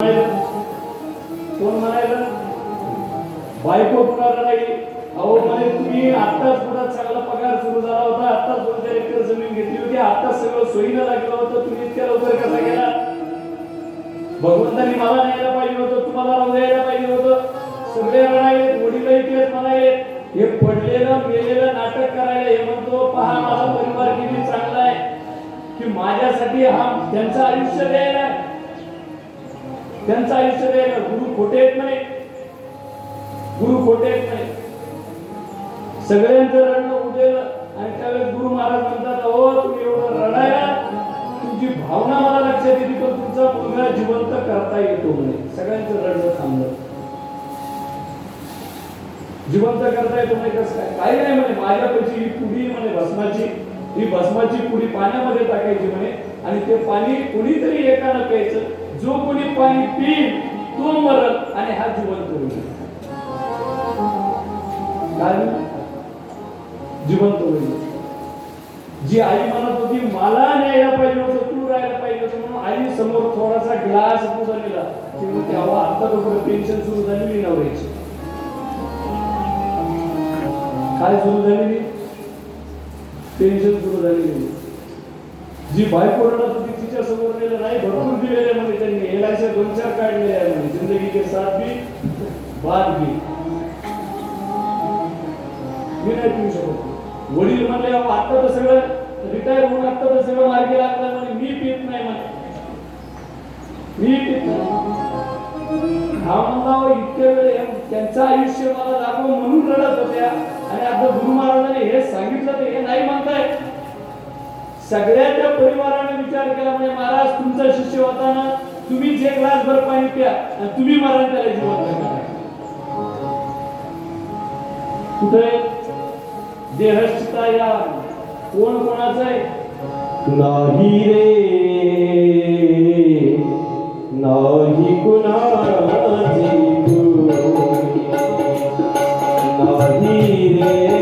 कोण म्हणायला बायको पुन्हा नाही. अहो म्हणे तुम्ही आत्ताच पुन्हा चांगला पगार सुरू झाला होता, आत्ताच 2-4 एकर जमीन घेतली होती, आत्ताच सगळं सोयीनं लागलं होतं, तुम्ही इतक्या लवकर कसा गेला? भगवंतांनी मला न्यायला पाहिजे होतं, तुम्हाला राहू द्यायला पाहिजे होतं. सगळे रडायले, वडीलही तेच म्हणाले, हे पडलेलं मेलेलं नाटक करायला. हे म्हणतो पहा माझा परिवार किती चांगला आहे की माझ्यासाठी हा त्यांचं आयुष्य द्यायला, त्यांचं आयुष्य द्यायला. गुरु खोटे आहेत म्हणे, गुरु खोटे आहेत म्हणे. सगळ्यांचं रडणं उडेलं आणि त्यावेळेस गुरु महाराज म्हणतात, अहो तुम्ही एवढं रडायला, तुमची भावना मला लक्षात येते, पण तुमचा मुलगा जिवंत करता येतो म्हणे. सगळ्यांचं रडणं थांबलं. जिवंत करता येतो म्हणे कसं काय? काही नाही म्हणे, माझ्यापाशी ही पुडी म्हणे भस्माची, ही भस्माची पुडी पाण्यामध्ये टाकायची म्हणे आणि ते पाणी कुणीतरी एकानं प्यायचं. जो कोणी पाणी पिईल तो मरल आणि हा जिवंत होईल. काय जिवंत होईल. जी आई म्हणत होती मला न्यायला पाहिजे होतं, तू राहायला पाहिजे होतं, म्हणून आई समोर थोडासा ग्लास दूध आणला. ती म्हणते अहो आता तर टेन्शन सुरू झालेली नवऱ्याची. काय सुरू झालेली? टेन्शन सुरू झालेली. जी बायको रडत होती तिच्या समोर नेलं नाही, भरपूर दिलेले म्हणजे त्यांनी एलआयसी 2-4 काढलेले आहे म्हणजे जिंदगी के साथ भी बाद भी. मी नाही पिऊ शकत. वडील म्हणले आता तर सगळं रिटायर होऊन आता तर सगळं मार्गी लागलं म्हणे, मी पित नाही म्हणे, मी पित नाही. हा म्हणला इतके वेळ त्यांचं आयुष्य मला दाखव म्हणून रडत होत्या आणि आता गुरु महाराजांनी हे सांगितलं तर हे नाही म्हणताय. सगळ्यांच्या परिवाराने विचार केला म्हणजे महाराज तुमचा शिष्य होता ना, तुम्ही जे ग्लासभर पाणी प्या आणि तुम्ही महाराज त्याला जिवंत करा. कुठे देहस्थिता या कोण कोणाचं आहे? नाही रे नाही कुणाची नाही रे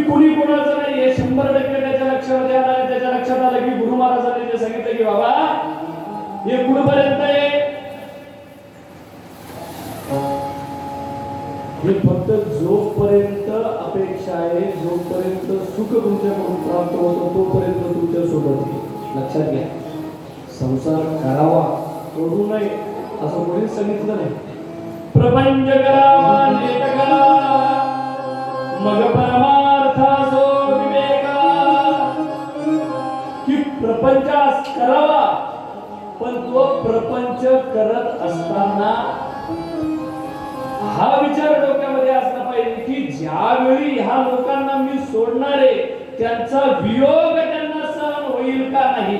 कुणी कोणाचं नाही हे 100% त्याच्या लक्षामध्ये आलं आणि त्याच्या लक्षात आलं की गुरु महाराजांनी जे सांगितलं की बाबा हे कुठपर्यंत आहे, हे फक्त जोपर्यंत अपेक्षा आहे, जोपर्यंत सुख तुमच्याकडून प्राप्त होतो तोपर्यंत तुमच्या सोबत आहे. लक्षात घ्या, संसार करावा करू नये असं कोणीच सांगितलं नाही. प्रपंच करावा नेट करावा मग परमार्था जो विवेका, की प्रपंच करावा पण तो प्रपंच करत असताना हा विचार डोक्यामध्ये असला पाहिजे की ज्यावेळी ह्या लोकांना मी सोडणार आहे त्यांचा वियोग त्यांना सहन होईल का नाही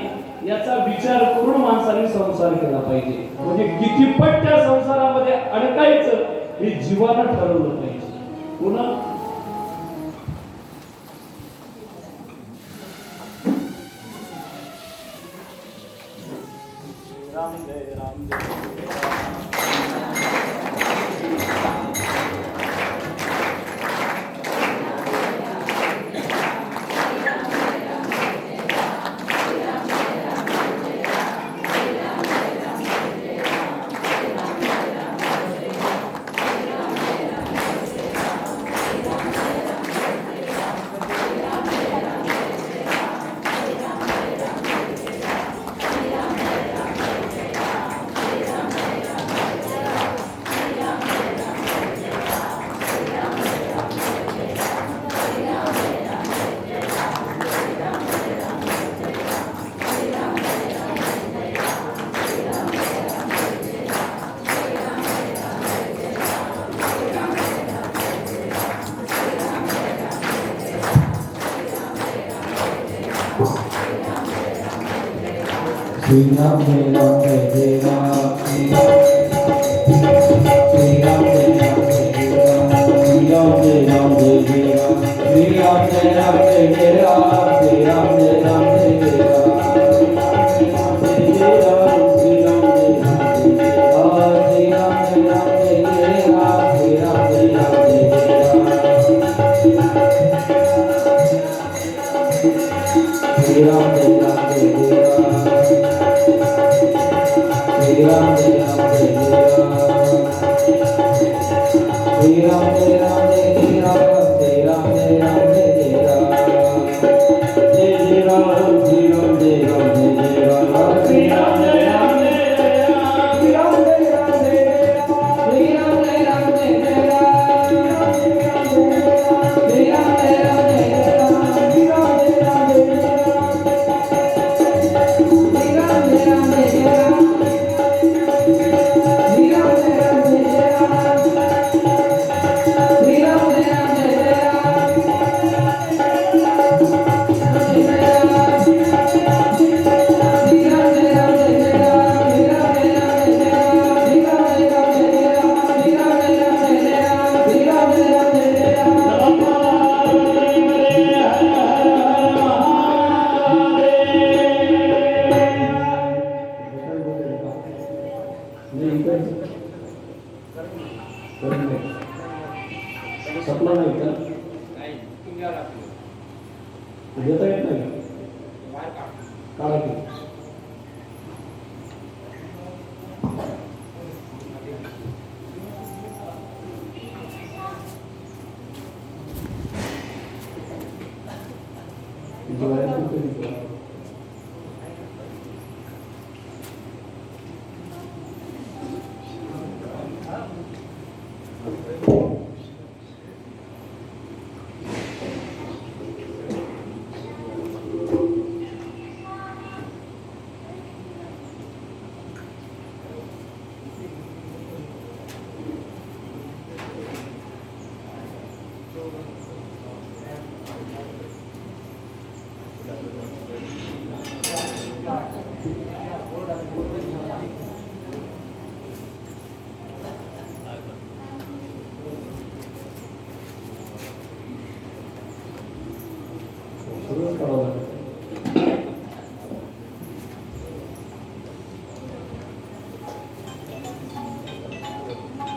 याचा विचार करून माणसाने संसार केला पाहिजे. म्हणजे किती पट त्या संसारामध्ये अडकायचं हे जीवानं ठरवलं पाहिजे. पुन्हा राम जय राम जय Sri Ram Jai Ram Jai Ram Sri Ram Jai Ram Sri Ram Jai Ram Jai Ram Sri Ram Jai Ram Jai Ram Sri Ram Jai Ram Jai Ram Sri Ram Jai Sapna नाही का देता येत नाही काढा की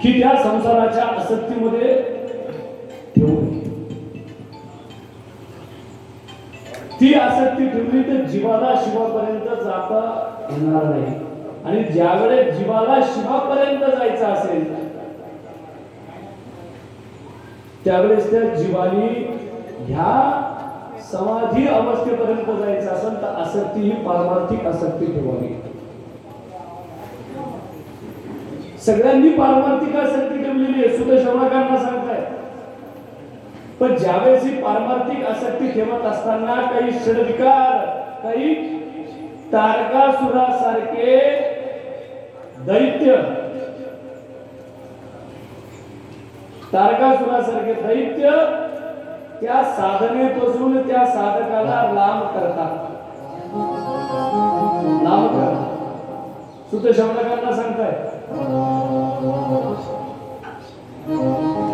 की त्या संसाराच्या आसक्तीमध्ये ठेवू नये. ती आसक्ती ठेवली तर जीवाला शिवापर्यंत जाता येणार नाही. आणि ज्यावेळेस जीवाला शिवापर्यंत जायचं असेल त्यावेळेस त्या जीवानी ह्या समाधी अवस्थेपर्यंत जायचं असेल तर आसक्ती ही पारमार्थिक आसक्ती ठेवावी. सगळ्यांनी पारमार्थिक आसक्ती ठेवलेली आहे, सुद्धा श्रवणाकांना सांगताय. पण ज्यावेळेस ही पारमार्थिक आसक्ती ठेवत असताना काही षडविकार, काही तारकासुरासारखे दैत्य, तारकासुरासारखे दैत्य त्या साधनेपासून त्या साधकाला लांब करतात. लांब करतात. सुद्धा श्रवणाकांना सांगताय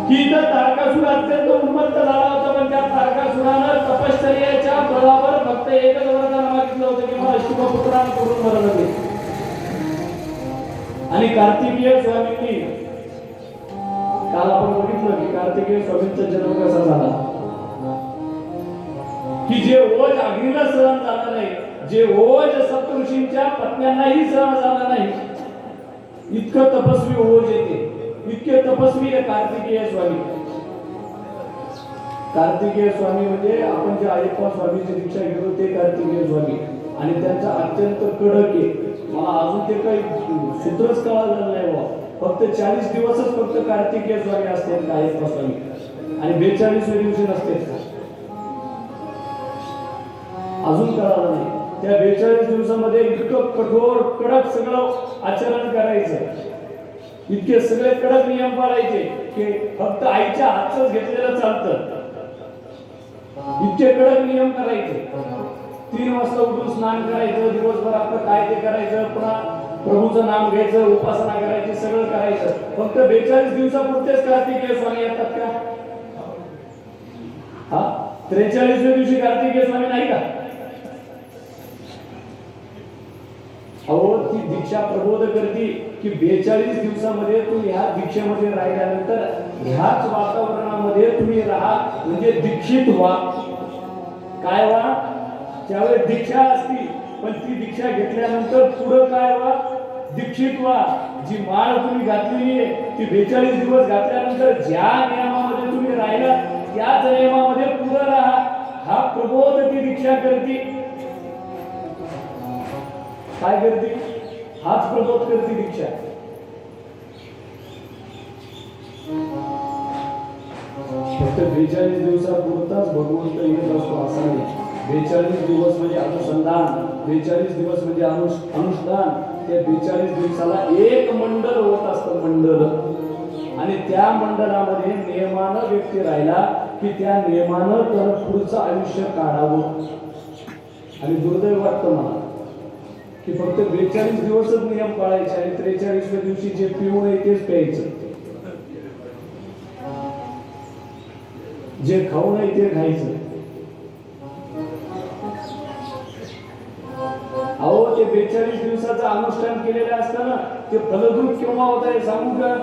की इथं तारकासुर अत्यंत उन्मत्त झाला होता. पण त्या तारकासुरानं तपश्चर्याच्या बळावर फक्त एकच वरदान मागितलं होतं की मला शिवपुत्रांकडून मरण दे. आणि कार्तिकेय स्वामींनी, काल आपण बघितलं की कार्तिकेय स्वामींचा जन्म कसा झाला, की जे ओज अग्नीला सहन झालं नाही, जे ओज सप्तऋषींच्या पत्न्यांनाही सहन झालं नाही, इतकं तपस्वी ओज येते, इतके तपस्वी आहे कार्तिकेय स्वामी. कार्तिकेय स्वामी म्हणजे आपण जे अय्यप्पा स्वामीची दीक्षा घेतो ते कार्तिकेय स्वामी. आणि त्यांचा अत्यंत कडक आहे. मला अजून ते काही सूत्रच कळालं नाही बाबा. फक्त 40 दिवसच फक्त कार्तिकेय स्वामी असते अय्यप्पा स्वामी, आणि 42व्या दिवशी नसते. अजून कळालं नाही. त्या 42 दिवसामध्ये इतकं कठोर कडक सगळं आचरण करायचं, इतके सगळे कडक नियम पाळायचे की फक्त आईच्या हातच घेतलेलं चालतं. इतके कडक नियम करायचे. 3 वाजता उठून स्नान करायचं, दिवसभर आपलं काय ते करायचं, पुन्हा प्रभूचं नाम घ्यायचं, उपासना करायची, सगळं करायचं. फक्त 42 दिवसापुरतेच कार्तिकेय स्वामी येतात का? हा, 43व्या दिवशी कार्तिकेय स्वामी नाही का? अहो, ती दीक्षा प्रबोध करते की 42 दिवसामध्ये तुम्ही ह्या दीक्षेमध्ये राहिल्यानंतर ह्याच वातावरणामध्ये तुम्ही राहा, म्हणजे दीक्षित व्हा. काय व्हा? त्यावेळेस दीक्षा असती, पण ती दीक्षा घेतल्यानंतर पुढं काय व्हा? दीक्षित व्हा. जी माळ तुम्ही घातलेली आहे ती 42 दिवस घातल्यानंतर ज्या नियमामध्ये तुम्ही राहिला त्याच नियमामध्ये पुढं राहा. हा प्रबोध ती दीक्षा करते. काय करते? हाच प्रबोध करते दीक्षा. फक्त 42 दिवसापुरताच भगवंत येत असतो असं नाही. 42 दिवस म्हणजे अनुसंधान, 42 दिवस म्हणजे अनुष्ठान. त्या 42 दिवसाला एक मंडळ होत असतं, मंडळ. आणि त्या मंडळामध्ये नियमानं व्यक्ती राहिला की त्या नियमानं तर पुढचं आयुष्य काढावं. आणि दुर्दैव वाटतं मला की फक्त 42 दिवसच नियम पाळायचे आणि 43व्या दिवशी जे पिऊ नये तेच प्यायचं, जे खाऊ नये ते खायचं. अहो, ते 42 दिवसाचं अनुष्ठान केलेलं असताना ते फलद्रूप केव्हा होत आहे सांगू का?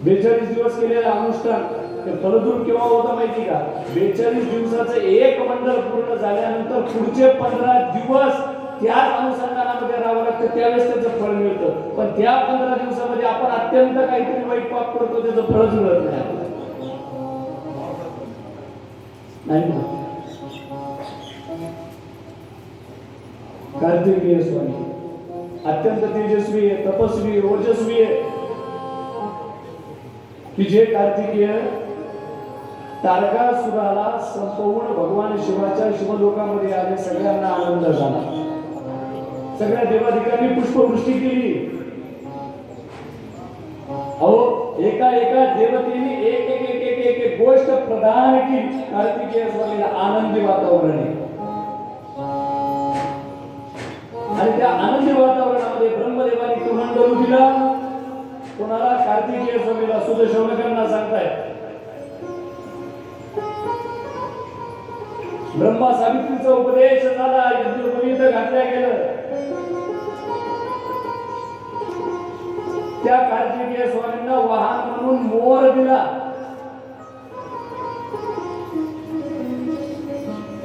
42 दिवस केलेलं अनुष्ठान ते फलद्रूप केव्हा होतं माहिती का? 42 दिवसाचं एक मंडळ पूर्ण झाल्यानंतर पुढचे 15 दिवस त्याच अनुसंधानामध्ये राहावं लागतं, त्यावेळेस त्याचं फळ मिळतं. पण त्या 15 दिवसामध्ये आपण अत्यंत काहीतरी वाईट पाप करतो, त्याचं फळच मिळत नाही. कार्तिकेय स्वामी अत्यंत तेजस्वी आहे, तपस्वी, ओजस्वी आहे. की जे कार्तिकेय तारकासुराला संपवून भगवान शिवाच्या शिवलोकामध्ये आले. सगळ्यांना आनंद झाला. सगळ्या देवाधिकांनी पुष्पवृष्टी केली. अहो, एका एका देवतेने एक एक एक एक एक एक गोष्ट प्रदान केली. कार्तिकेय स्वामीला आनंदी वातावरण आहे. आणि त्या आनंदी वातावरणामध्ये ब्रह्मदेवाने कुमंडलू दिला. कोणाला? कार्तिकेय स्वामीला. सुद्धा श्रवणाकांना सांगताय ब्रह्मा सावित्रीचा उपदेश झाला, यज्ञोपवीत घातल्या गेलं. त्या कार्तिकेय स्वामींना वाहन म्हणून मोर दिला.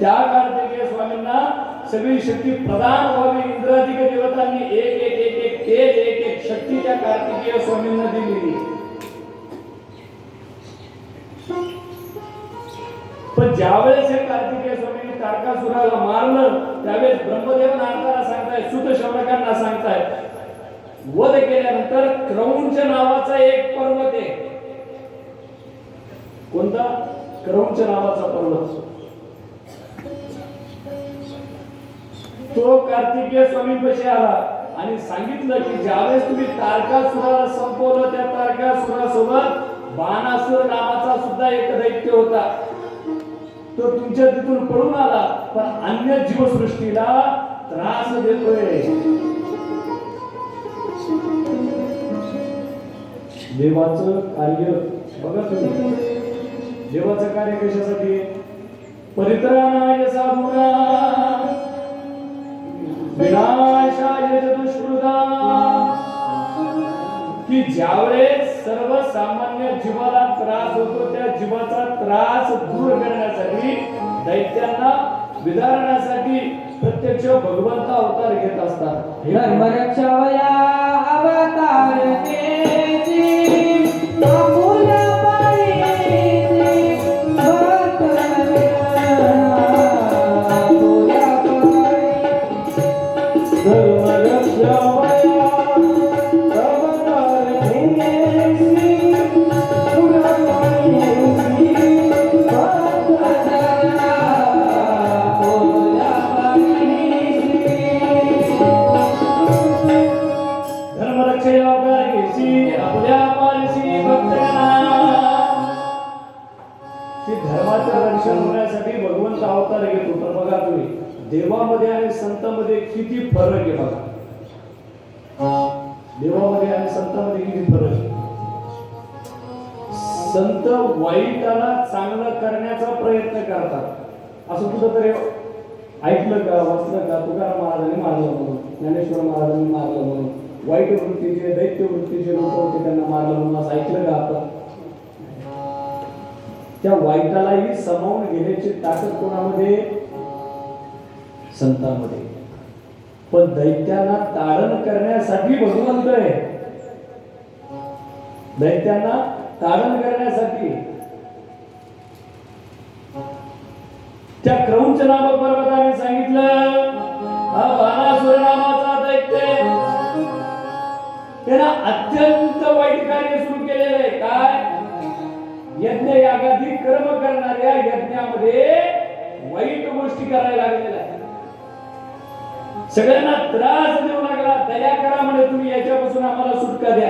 त्या कार्तिकेय स्वामींना सगळी शक्ती प्रदान व्हावी. इंद्राधिक देवतांनी एक एक एक एक तेज एक एक शक्ती त्या कार्तिकेय स्वामींना दिलेली. पण ज्यावेळेस हे कार्तिकेय स्वामींनी तारकासुराला मारलं त्यावेळेस ब्रह्मदेव नारदाला सांगतायत, सूत शौनकांना सांगतायत, वध केल्यानंतर क्रौंच नावाचा एक पर्वत आहे. कोणता? क्रौंच नावाचा पर्वत. तो कार्तिकेय स्वामींपाशी आला आणि सांगितलं की ज्यावेळेस तुम्ही तारकासुराला संपवलं त्या तारकासुरासोबत बाणासुर नावाचा सुद्धा एक दैत्य होता. तो तुमच्या तिथून पळून आला पण अन्य जीवसृष्टीला त्रास देतोय. देवाचं कार्य बघा तुम्ही. देवाचं कार्य कशासाठी? परित्राणाय साधूनां विनाशाय दुष्कृतां. की ज्यावेळेस सर्वसामान्य जीवाला त्रास होतो त्या जीवाचा त्रास दूर करण्यासाठी दैत्यांना विदारण्यासाठी प्रत्यक्ष भगवंत अवतार घेत असतात. धर्मरक्षावया अवतार केसी अमूल परिसी अवतार घेतो. तर बघा तुम्ही देवामध्ये आणि संतांमध्ये किती फरक आहे बघा. देवामध्ये आणि संतांमध्ये किती फरक आहे. संत वाईटाला चांगलं करण्याचा प्रयत्न करतात. असं कुठं तरी ऐकलं का, वाचलं का? तुकाराम महाराजांनी मारलं म्हणून, ज्ञानेश्वर महाराजांनी मारलं म्हणून, वाईट वृत्तीचे दैत्य वृत्तीचे लोक होते त्यांना मारलं म्हणून असं ऐकलं का आपण? त्या वाईटालाही समावून घेण्याची ताकद कोणामध्ये? संतांमध्ये. पण दैत्यांना ताडण करण्यासाठी भगवंत आहे. दैत्यांना ताडण करण्यासाठी त्या क्रौंच नामक पर्वताने सांगितलं, हा बाणासुर नामाचा दैत्य त्याला अत्यंत वाईट कार्य सुरू केलेलं आहे. काय? यज्ञ यागादी कर्म करणाऱ्या यज्ञामध्ये वाईट गोष्टी करायला लागलेल्या आहेत. सगळ्यांना त्रास देऊ लागला. दया करा म्हणे तुम्ही, याच्यापासून आम्हाला सुटका द्या.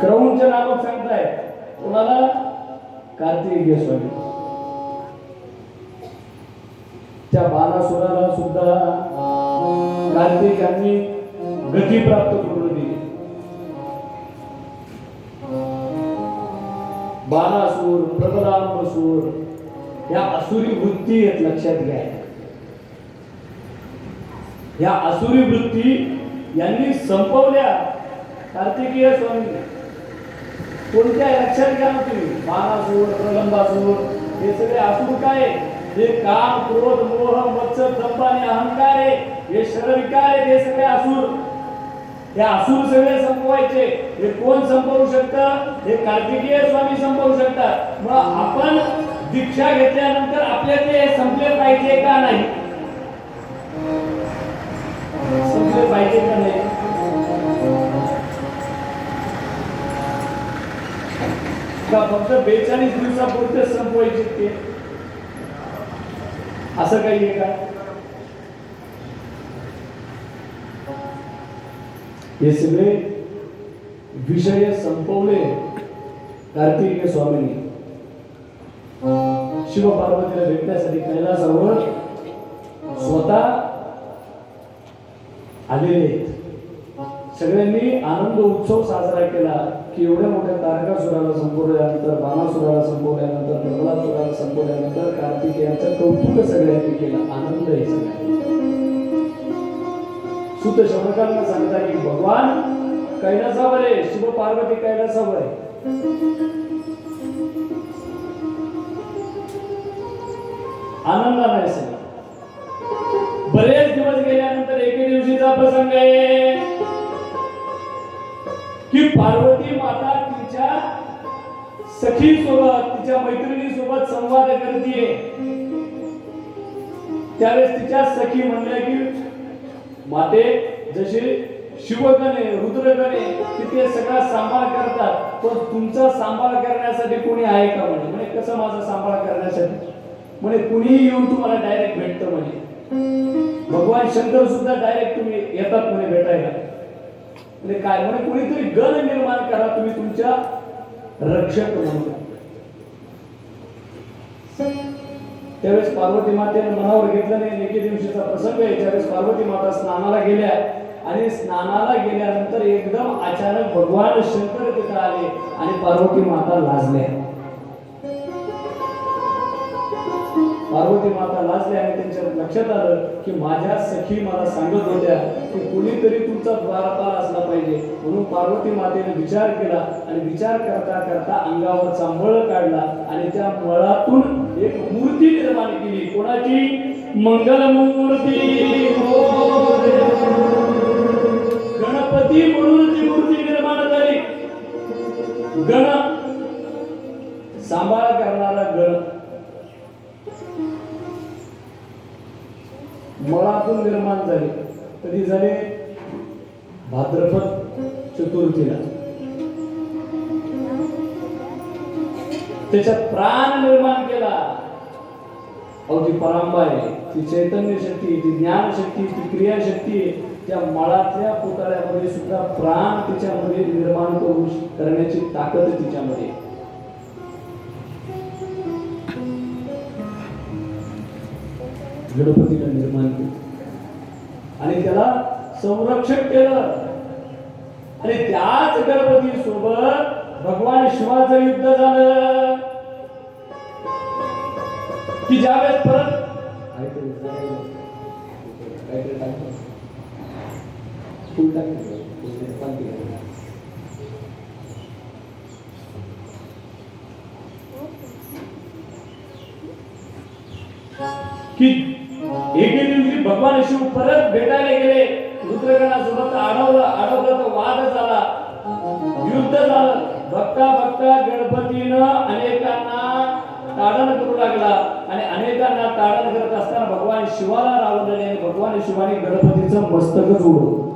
क्रौंच नामक सांगताय कोणाला? कार्तिकेय स्वामी. त्या बाणासुराला सुद्धा कार्तिकांनी गती प्राप्त करून दिली. बाणासुर, प्रबलांबसूर या असुरी वृत्ती आहेत, लक्षात घ्या. या असुरी वृत्ती यांनी संपवल्या कार्तिकेय स्वामींनी. कोणत्या? लक्षात घ्या ना तुम्ही. बाणासुर, प्रलंबासुर हे सगळे असुर काय? हे काम, क्रोध, मोह, मत्सर, दंभ आणि अहंकार आहे. हे शरविकार आहेत. हे सगळे असुर. हे असुर सगळे संपवायचे. हे कोण संपवू शकतं? हे कार्तिकेय स्वामी संपवू शकतात. मग आपण दीक्षा घेतल्यानंतर आपल्यातले हे संपले पाहिजे का नाही? संपले पाहिजे का नाही? का फक्त 42 दिवसापुरते संपवायचे ते? असं काही आहे का? हे सगळे विषय संपवले कार्तिकेय स्वामींनी. शिव पार्वतीला भेटण्यासाठी कैलासावर स्वतः आलेले. सगळ्यांनी आनंद उत्सव साजरा केला की एवढ्या मोठ्या तारकासुराला संपवल्यानंतर, बाणासुराला संपवल्यानंतर, प्रबलासुराला संपवल्यानंतर कार्तिकेयांचं कौतुक सगळ्यांनी केलं. आनंद आहे सगळ्यांना. सूत शौनकांना सांगता की भगवान कैलासावर आहे, शिव पार्वती कैलासावर आहे. आनंदाने आहे सगळं. बरेच दिवस गेल्यानंतर एके दिवशीचा प्रसंग आहे की पार्वती माता तिच्या सखी सोबत तिच्या मैत्रिणी सोबत संवाद करते. त्यावेळेस तिच्या सखी म्हणल्या की माते जसे शिवगणे रुद्रगणे तिथे सगळा सांभाळ करतात पण तुमचा सांभाळ करण्यासाठी कोणी आहे का म्हणे. कसं माझा सांभाळ करण्यासाठी म्हणे कुणी येऊन तुम्हाला डायरेक्ट भेटतं म्हणे. भगवान शंकर सुद्धा डायरेक्ट तुम्ही येतात म्हणे भेटायला. म्हणजे काय म्हणे कोणीतरी गण निर्माण करा तुम्ही तुमच्या रक्षक म्हणून. त्यावेळेस पार्वती मातेने मनावर घेतलं नाही. एके दिवशीचा प्रसंग आहे त्यावेळेस पार्वती माता स्नानाला गेल्या आणि स्नानाला गेल्यानंतर एकदम अचानक भगवान शंकर तिथे आले आणि पार्वती माता लाजल्या. पार्वती माता लाजल्या आणि त्यांच्या लक्षात आलं की माझ्या सखी मला सांगत होत्या की कुणीतरी तुमचा द्वारपाल असला पाहिजे. म्हणून पार्वती मातेने विचार केला आणि विचार करता करता अंगावरचा मळ काढला आणि त्या मळातून एक मूर्ती निर्माण केली. कोणाची? मंगलमूर्ती गणपती म्हणून ती मूर्ती निर्माण झाली. गण सांभाळ करणारा गण मळातून निर्माण झाले. कधी झाले? भाद्रपद चतुर्थीला. त्याच्यात प्राण निर्माण केला. ती परांबा आहे, ती चैतन्य शक्ती, ती ज्ञान शक्ती, ती क्रिया शक्ती. त्या मळातल्या पुतळ्यामध्ये सुद्धा प्राण तिच्यामध्ये निर्माण करण्याची ताकद तिच्यामध्ये. गणपतीला निर्माण केलं आणि त्याला संरक्षण केलं. आणि त्याच गणपती सोबत भगवान शिवाचं युद्ध झालं की ज्यावेळेस परत की एके दिवशी भगवान शिव परत भेटायला गेले. रुद्रगणासोबत अडवलं तर वाद झाला, युद्ध झालं. बघता बघता गणपतीनं अनेकांना ताडण करू लागला आणि अनेकांना ताडण करत असताना भगवान शिवाला रावलं आणि भगवान शिवाने गणपतीचं मस्तकच उडवलं.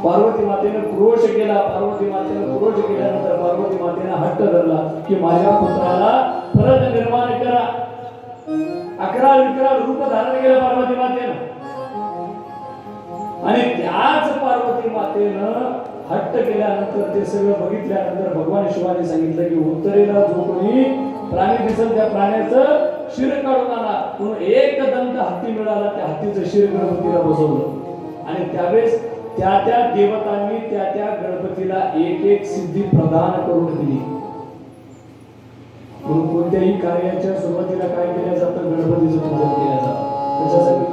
पार्वती मातेने क्रोश केला. पार्वती मातेने क्रोश केल्यानंतर पार्वती मातेने हट्ट धरला की माझ्या पुत्राला परत निर्माण करा. 11 रूप धारण केलं पार्वती मातेनं. आणि त्याच पार्वती मातेनं हट्ट केल्यानंतर ते सगळं बघितल्यानंतर भगवान शिवाने सांगितलं की उत्तरेला जो कोणी प्राणी दिसेल त्या प्राण्याचं शिर काढून आणा. म्हणून एक दंत हत्ती मिळाला. त्या हत्तीचं शिर गणपतीला बसवलं आणि त्यावेळेस त्या त्या देवतांनी त्या त्या गणपतीला एक एक सिद्धी प्रदान करून दिली. म्हणून कोणत्याही कार्याच्या सुरुवातीला काय केलं जातं? गणपतीचं पूजन केलं जातं. त्याच्यासाठी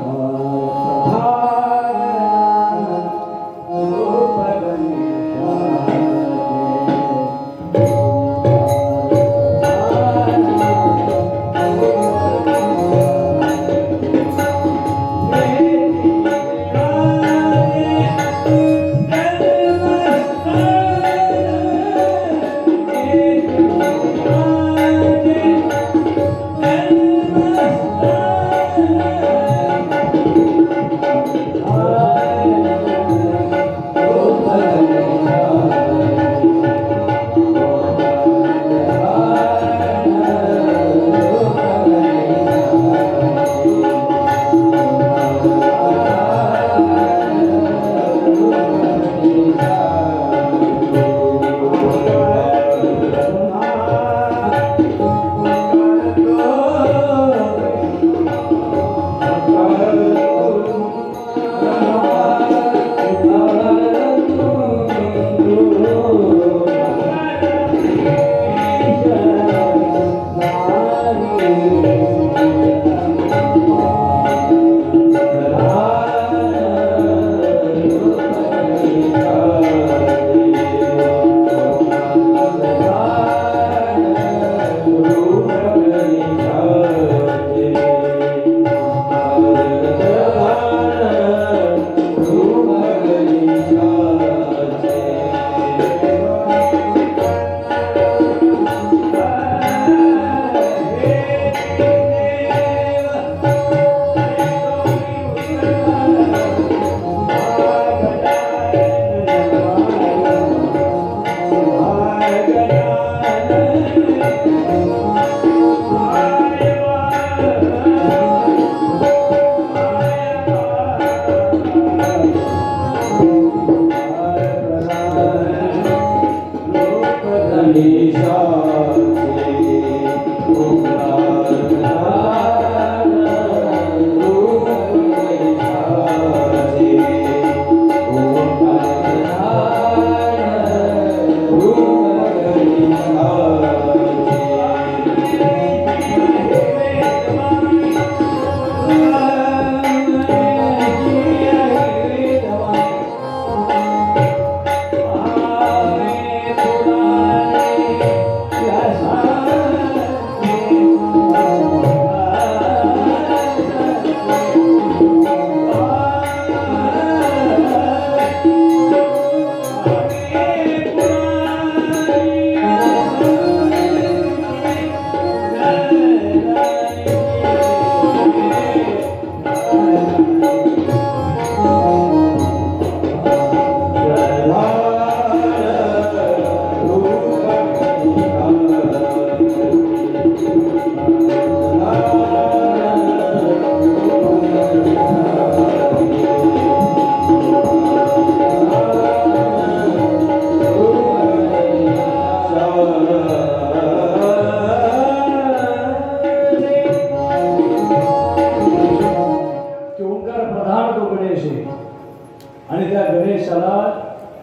आणि त्या गणेशाला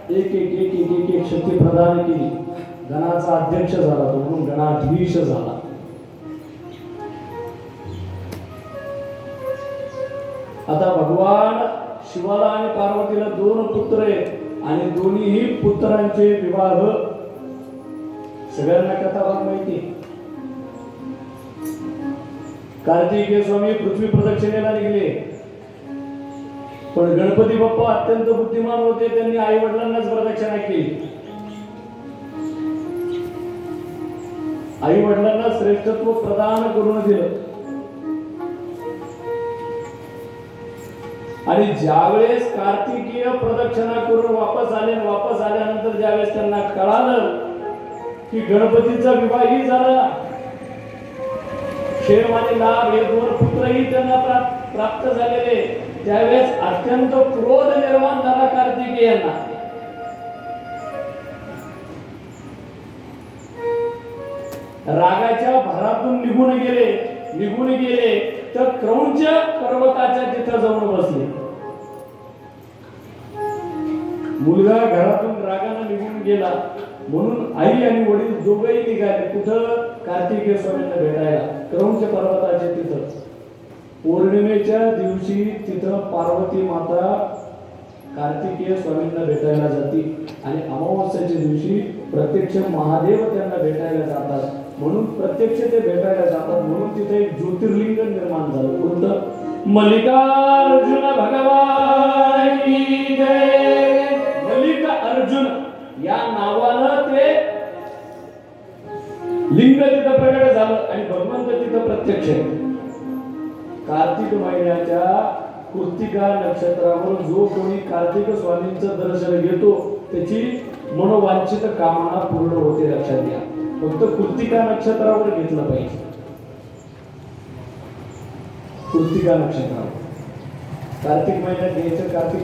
एक एक एक एक एक एक शक्ती प्रदान केली. गणाचा अध्यक्ष झाला तो, म्हणून गणाधीश झाला. आता भगवान शिवाला आणि पार्वतीला 2 पुत्र आहेत आणि दोन्हीही पुत्रांचे विवाह सगळ्यांना कथाभाग माहिती. कार्तिकेय स्वामी पृथ्वी प्रदक्षिणेला निघाले, पण गणपती बाप्पा अत्यंत बुद्धिमान होते. त्यांनी आई वडिलांनाच प्रदक्षिणा केली. आई वडिलांना श्रेष्ठत्व प्रदान करून दिलं. आणि ज्यावेळेस कार्तिकीय प्रदक्षिणा करून वापस आल्यानंतर ज्यावेळेस त्यांना कळालं की गणपतीचा विवाहही झाला, क्षेम आणि लाभ हे 2 पुत्रही त्यांना प्राप्त झालेले, त्यावेळेस अत्यंत क्रोध निर्माण झाला कार्तिकेयांना. रागाच्या भरातून निघून गेले तर क्रौंच पर्वताच्या तिथं जाऊन बसले. मुलगा घरातून रागाने निघून गेला म्हणून आई आणि वडील दोघेही निघाले. कुठं? कार्तिकेय स्वामींना भेटायला क्रौंच पर्वताच्या तिथं. पौर्णिमेच्या दिवशी तिथं पार्वती माता कार्तिकेय स्वामींना भेटायला जाते आणि अमावस्येच्या दिवशी प्रत्यक्ष महादेव त्यांना भेटायला जातात. म्हणून प्रत्यक्ष ते भेटायला जातात, म्हणून तिथे एक ज्योतिर्लिंग निर्माण झालं. कोणतं? मल्लिकार्जुन भगवान की जय. मल्लिकार्जुन या नावानं ते लिंग तिथं प्रकट झालं आणि भगवंत तिथं प्रत्यक्ष आहे. कार्तिक महिन्याच्या कृत्तिका नक्षत्रावर जो कोणी कार्तिक स्वामींचं दर्शन घेतो त्याची मनोवांछित कामना पूर्ण होते. लक्षात घ्या, फक्त कृत्तिका नक्षत्रावर घेतलं पाहिजे. कृत्तिका नक्षत्रावर कार्तिक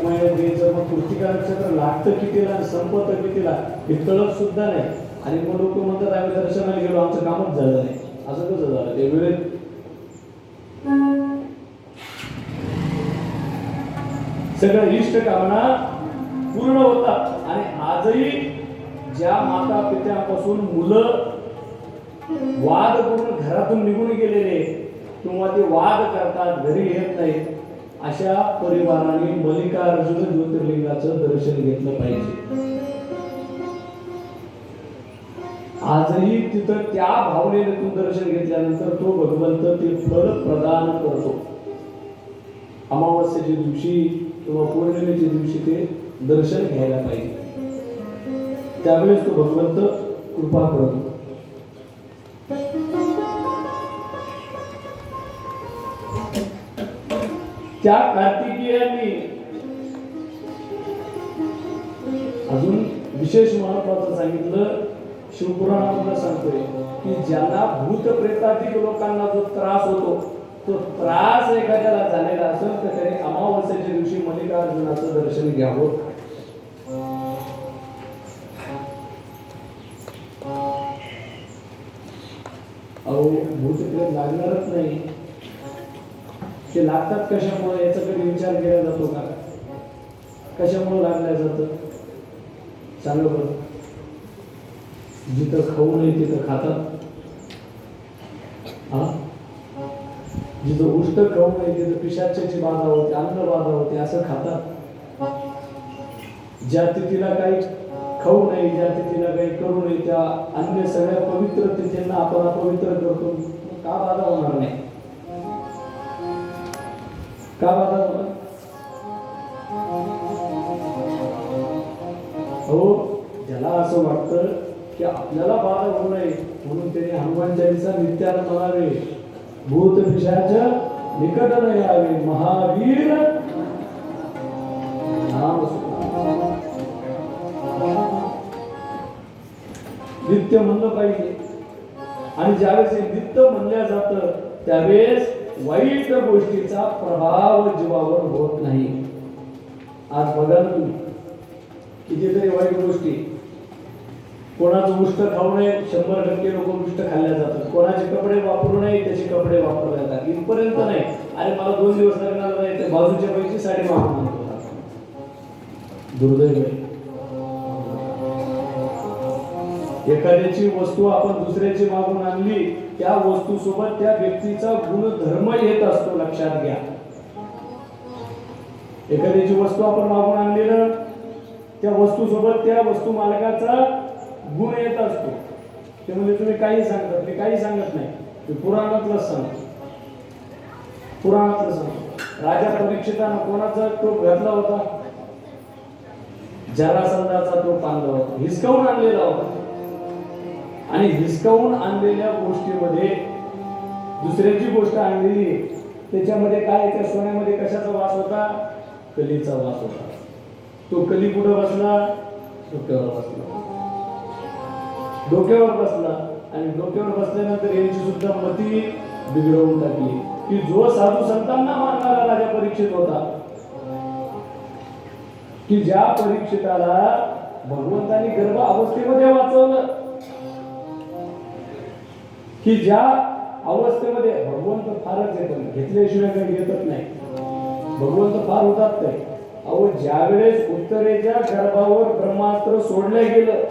महिन्यात घ्यायचं, मग कृत्तिका नक्षत्र लागतं कितीला आणि संपत कितीला हे कळत सुद्धा नाही. आणि मग लोक म्हणतात आम्ही दर्शनाला गेलो, आमचं कामच झालं नाही. असं कसं झालं? ते वेळेत सगळ्या इष्ट कामना पूर्ण होतात. आणि आजही ज्या माता पित्यापासून मुलं वाद करून घरातून निघून गेलेले किंवा ते वाद करतात, घरी येत नाहीत, अशा परिवाराने मल्लिकार्जुन ज्योतिर्लिंगाचं दर्शन घेतलं पाहिजे. आजही तिथं त्या भावनेतून दर्शन घेतल्यानंतर तो भगवंत ते फळ प्रदान करतो. अमावस्येच्या दिवशी किंवा पौर्णिमेच्या दिवशी ते दर्शन घ्यायला पाहिजे. त्यावेळेस तो भगवंत कृपा करतो. त्या कार्तिकेयांनी अजून विशेष महत्वाचं सांगितलं. शिवपुराणामध्ये सांगतोय की ज्यांना भूत प्रेताधिक लोकांना जो त्रास होतो, तो त्रास एखाद्याला झालेला असेल तर त्याने अमावस्येच्या दिवशी मल्लिकार्जुनाचं दर्शन घ्यावं. अहो भूत प्रेत लागणारच नाही. ते लागतात कशामुळे याचा कधी विचार केला जातो का? कशामुळे लागल्या जातं सांगा बरं. जिथं खाऊ नये तिथं खातात. हा, जिथं उष्ट खाऊ नये तिथं पिशाच्याची बाधा होते, अन्न बाधा होते, असं खातात. ज्या तिथीला काही खाऊ नये, ज्या तिथीला काही करू नये, त्या अन्य सगळ्या पवित्र तिथींना आपण अपवित्र करतो. का बाधा होणार नाही? का बाधा होणार? हो, ज्याला असं वाटतं की आपल्याला बाधा होऊ नये म्हणून त्याने हनुमान चालीसा नित्यानं म्हणावे, भूत पिशाच निकट न यावे, महावीर नाम नित्य म्हणलं पाहिजे. आणि ज्यावेळेस हे नित्य म्हणल्या जातं त्यावेळेस वाईट गोष्टीचा प्रभाव जीवावर होत नाही. आज बघा ना तुम्ही, कितीतरी वाईट गोष्टी. कोणाचं उष्ट खाऊ नये, 100% लोक उष्ट खाल्ल्या जातात. कोणाचे कपडे वापरू नये, त्याचे कपडे वापरले जातात. इथपर्यंत नाही, अरे मला 2 दिवस लग्नाला नाही ते बाजूच्या पैकी साडी मागून आणतो. दुर्दैव आहे. एखाद्याची वस्तू आपण दुसऱ्याची मागून आणली, त्या वस्तू सोबत त्या व्यक्तीचा गुणधर्म येत असतो, लक्षात घ्या. एखाद्याची वस्तू आपण मागून आणली ना, त्या वस्तू सोबत त्या वस्तू मालकाचा गुण येत असतो. ते म्हणजे तुम्ही काही सांगतात, मी काही सांगत नाही, मी पुराणातलंच सांगतो. पुराणातलं सांगतो. राजा परीक्षितानं कोणाचा टोप घातला होता? जरासंधाचा टोप आणला होता, हिसकावून आणलेला होता. आणि हिसकावून आणलेल्या गोष्टीमध्ये दुसऱ्याची गोष्ट आणलेली, त्याच्यामध्ये काय, त्या सोन्यामध्ये कशाचा वास होता? कलीचा वास होता. तो कली कुठं बसला? डोक्यावर बसला. डोक्यावर बसला आणि डोक्यावर बसल्यानंतर यांची सुद्धा मती बिघडवून टाकली. की जो साधू संतांना मानणारा राजा परीक्षित होता, की ज्या परीक्षिताला भगवंतांनी गर्भ अवस्थेमध्ये वाचवलं, की ज्या अवस्थेमध्ये भगवंत फारच आहे, पण घेतल्याशिवाय काही घेतच नाही. भगवंत फार होतात नाही. अहो, ज्यावेळेस उत्तरेच्या गर्भावर ब्रह्मास्त्र सोडलं गेलं,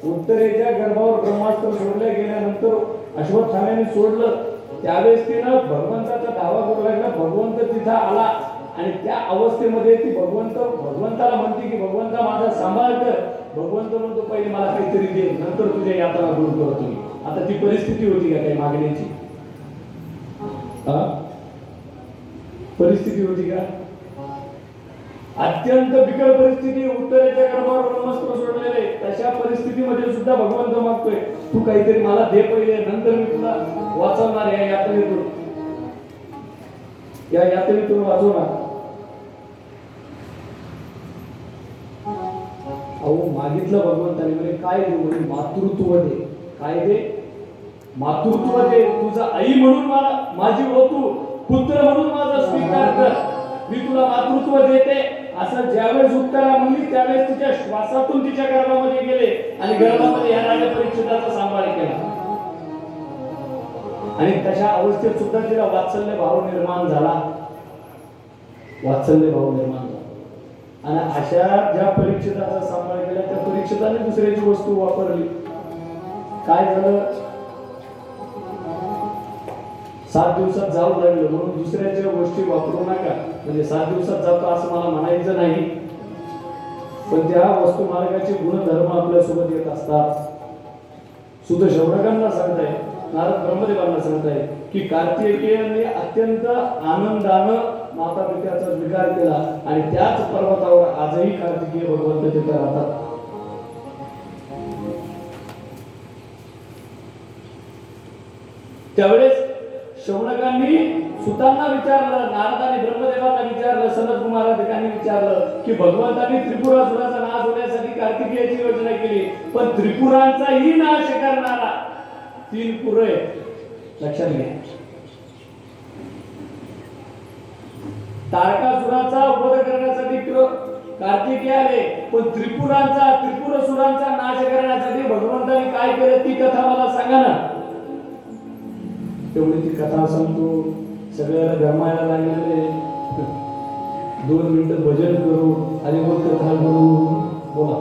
उत्तरेच्या गर्भावर ब्रह्मास्त्र सोडल्या गेल्यानंतर अश्वत्थाम्याने सोडलं, त्यावेळेस तिनं भगवंताचा दावा करू लागला. भगवंत तिथं आला आणि त्या अवस्थेमध्ये ती भगवंताला म्हणते की भगवंता माझा सांभाळ कर. भगवंत म्हणतो पहिले मला काहीतरी दे, नंतर तुझ्या यातना दूर करतो मी. आता ती परिस्थिती होती का काही मागण्याची? परिस्थिती होती का? अत्यंत बिकट परिस्थिती. उत्तरेच्या गर्भावर ब्रह्मास्त्र सोडलेले, तशा परिस्थितीमध्ये सुद्धा भगवंत मागतोय तू काहीतरी मला दे पहिले, नंतर मी तुला वाचवणार. या यातनेतून वाचवणार. अहो, मागितलं भगवंताने, म्हणजे काय दे? म्हणजे मातृत्व दे. काय दे? मातृत्व दे. तुझा आई म्हणून मला माझी हो, तू पुत्र म्हणून माझा स्वीकार कर, मी तुला मातृत्व देते. असं ज्यावेळेस उत्तरा म्हणली त्यावेळेस तिच्या श्वासातून तिच्या गर्भामध्ये गेले आणि गर्भामध्ये या राजा परीक्षिताचा सांभाळ केला. आणि तशा अवस्थेत सुद्धा तिला वात्सल्य भाव निर्माण झाला. वात्सल्य भाव निर्माण झाला. आणि अशा ज्या परीक्षिताचा सांभाळ केला, त्या परीक्षिताने दुसऱ्याची वस्तू वापरली. काय झालं? 7 दिवसात जाऊ लागलं म्हणून दुसऱ्याच्या गोष्टी वापरू नका. म्हणजे 7 दिवसात जातो असं मला म्हणायचं नाही, पण त्या वस्तू मालकाचे गुणधर्म आपल्यासोबत येत असतात. सुद्धा शौनकांना सांगताय, नारद ब्रह्मदेवांना सांगताय की कार्तिकेयाने अत्यंत आनंदानं माता पित्याचा स्वीकार केला आणि त्याच पर्वतावर आजही कार्तिकेय भगवंत तिथे राहतात. त्यावेळेस शौनकांनी सुतांना विचारलं, नारदाने ब्रह्मदेवांना विचारलं, सनत कुमाराधिकांनी विचारलं की भगवंतांनी त्रिपुरासुराचा नाश होण्यासाठी कार्तिकेयाची योजना केली, पण त्रिपुरांचाही नाश करणारा 3 पुरे लक्षात घ्या. तारकासुराचा वध करण्यासाठी कार्तिकेय आले, पण त्रिपुरासुरांचा नाश करण्यासाठी भगवंतांनी काय केलं ती कथा मला सांगा ना. तेवढी ती कथा सांगतो, सगळ्याला गरमायला लागलेले 2 मिनिटं भजन करू आणि मग कथा करू. बोला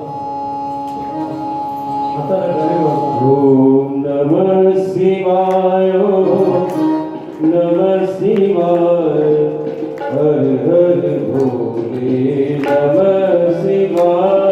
आता गाणे वाजवा. ओम नमः शिवाय ओम नमः शिवाय हर हर भोले नमः शिवाय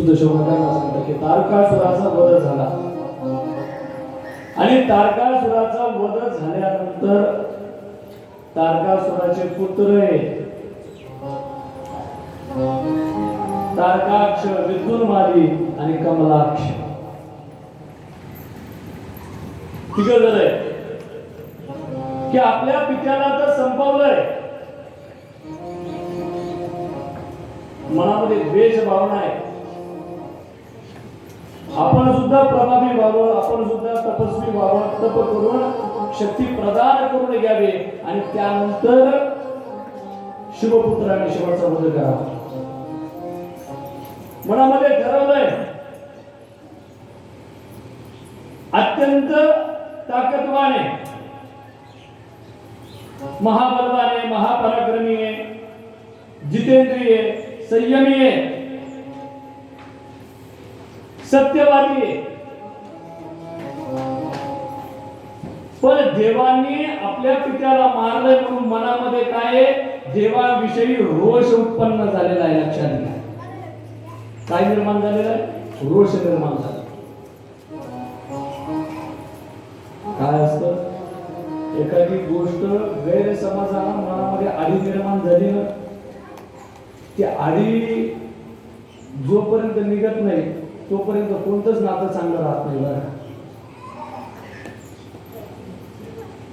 शुद्ध शोभाकांना सांगतात की तारकासुराचा वध झाला आणि तारकासुराचा वध झाल्यानंतर तारकासुराचे पुत्र तारकाक्ष, विद्युन्माली आणि कमलाक्ष तिघ जण आहे की आपल्या पित्याला तर संपवलंय, मनामध्ये द्वेष भावना आहे, आपण सुद्धा प्रभावी व्हावं, आपण सुद्धा तपस्वी व्हावं, तप करून शक्ती प्रदान करून घ्यावे आणि त्यानंतर शिवपुत्र आणि शिवाचा वध करावा. मनामध्ये ठरवलंय, अत्यंत ताकदवान आहे, महाबलवान आहे, महापराक्रमी आहे, जितेंद्रिय आहे, संयमी आहे, सत्यवादी आहे. पण देवांनी आपल्या पित्याला मारलंय म्हणून मनामध्ये काय आहे, देवाविषयी रोष उत्पन्न झालेला आहे. लक्षात घ्या, काय निर्माण झालेलं आहे, रोष निर्माण झाला. काय असतं, एखादी गोष्ट गैरसमजानं मनामध्ये आडी निर्माण झाली ना, ती आडी जोपर्यंत निघत नाही तोपर्यंत कोणतंच नातं चांगलं राहत नाही बरं.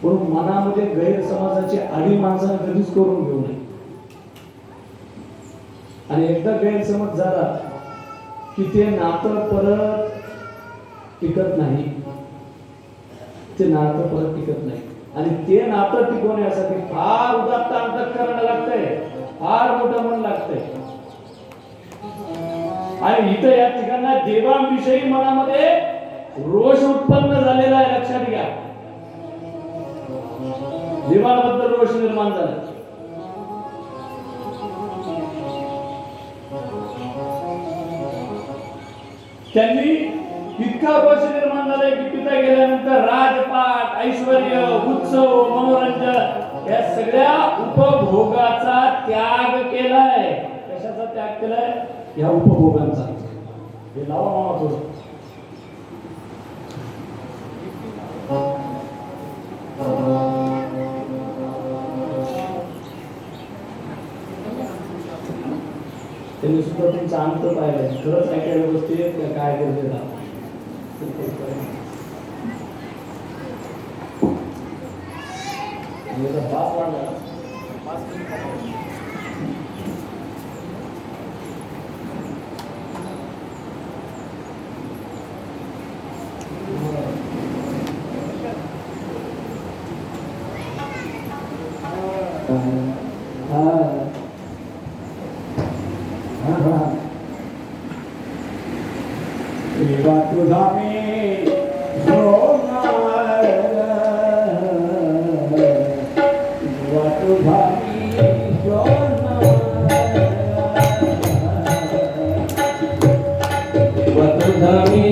पण मनामध्ये गैरसमजाची आडी माणसानं कधीच करून घेऊ नये. आणि एकदा गैरसमज झाला की ते नातं परत टिकत नाही, ते नातं परत टिकत नाही. आणि ते नातं टिकवण्यासाठी फार उदात्त अंतःकरण लागतंय, फार मोठं मन लागतंय. आणि इथं या ठिकाणी देवांविषयी मनामध्ये रोष उत्पन्न झालेला आहे. लक्षात घ्या, देवांबद्दल रोष निर्माण झाला. त्यांनी इतका रोष निर्माण झालाय की पिता गेल्यानंतर राजपाट, ऐश्वर्य, उत्सव, मनोरंजन या सगळ्या उपभोगाचा त्याग केलाय. कशाचा त्याग केलाय, या उपभोगांचा. हे लावा मामा थोडं. त्यांनी सुद्धा तुमचा अंत पाहिलाय. खरंच काय गोष्टी आहेत काय करते ना. बास वाढला. तुझा मी सोनार, तुझा मी सोनार, तुझा मी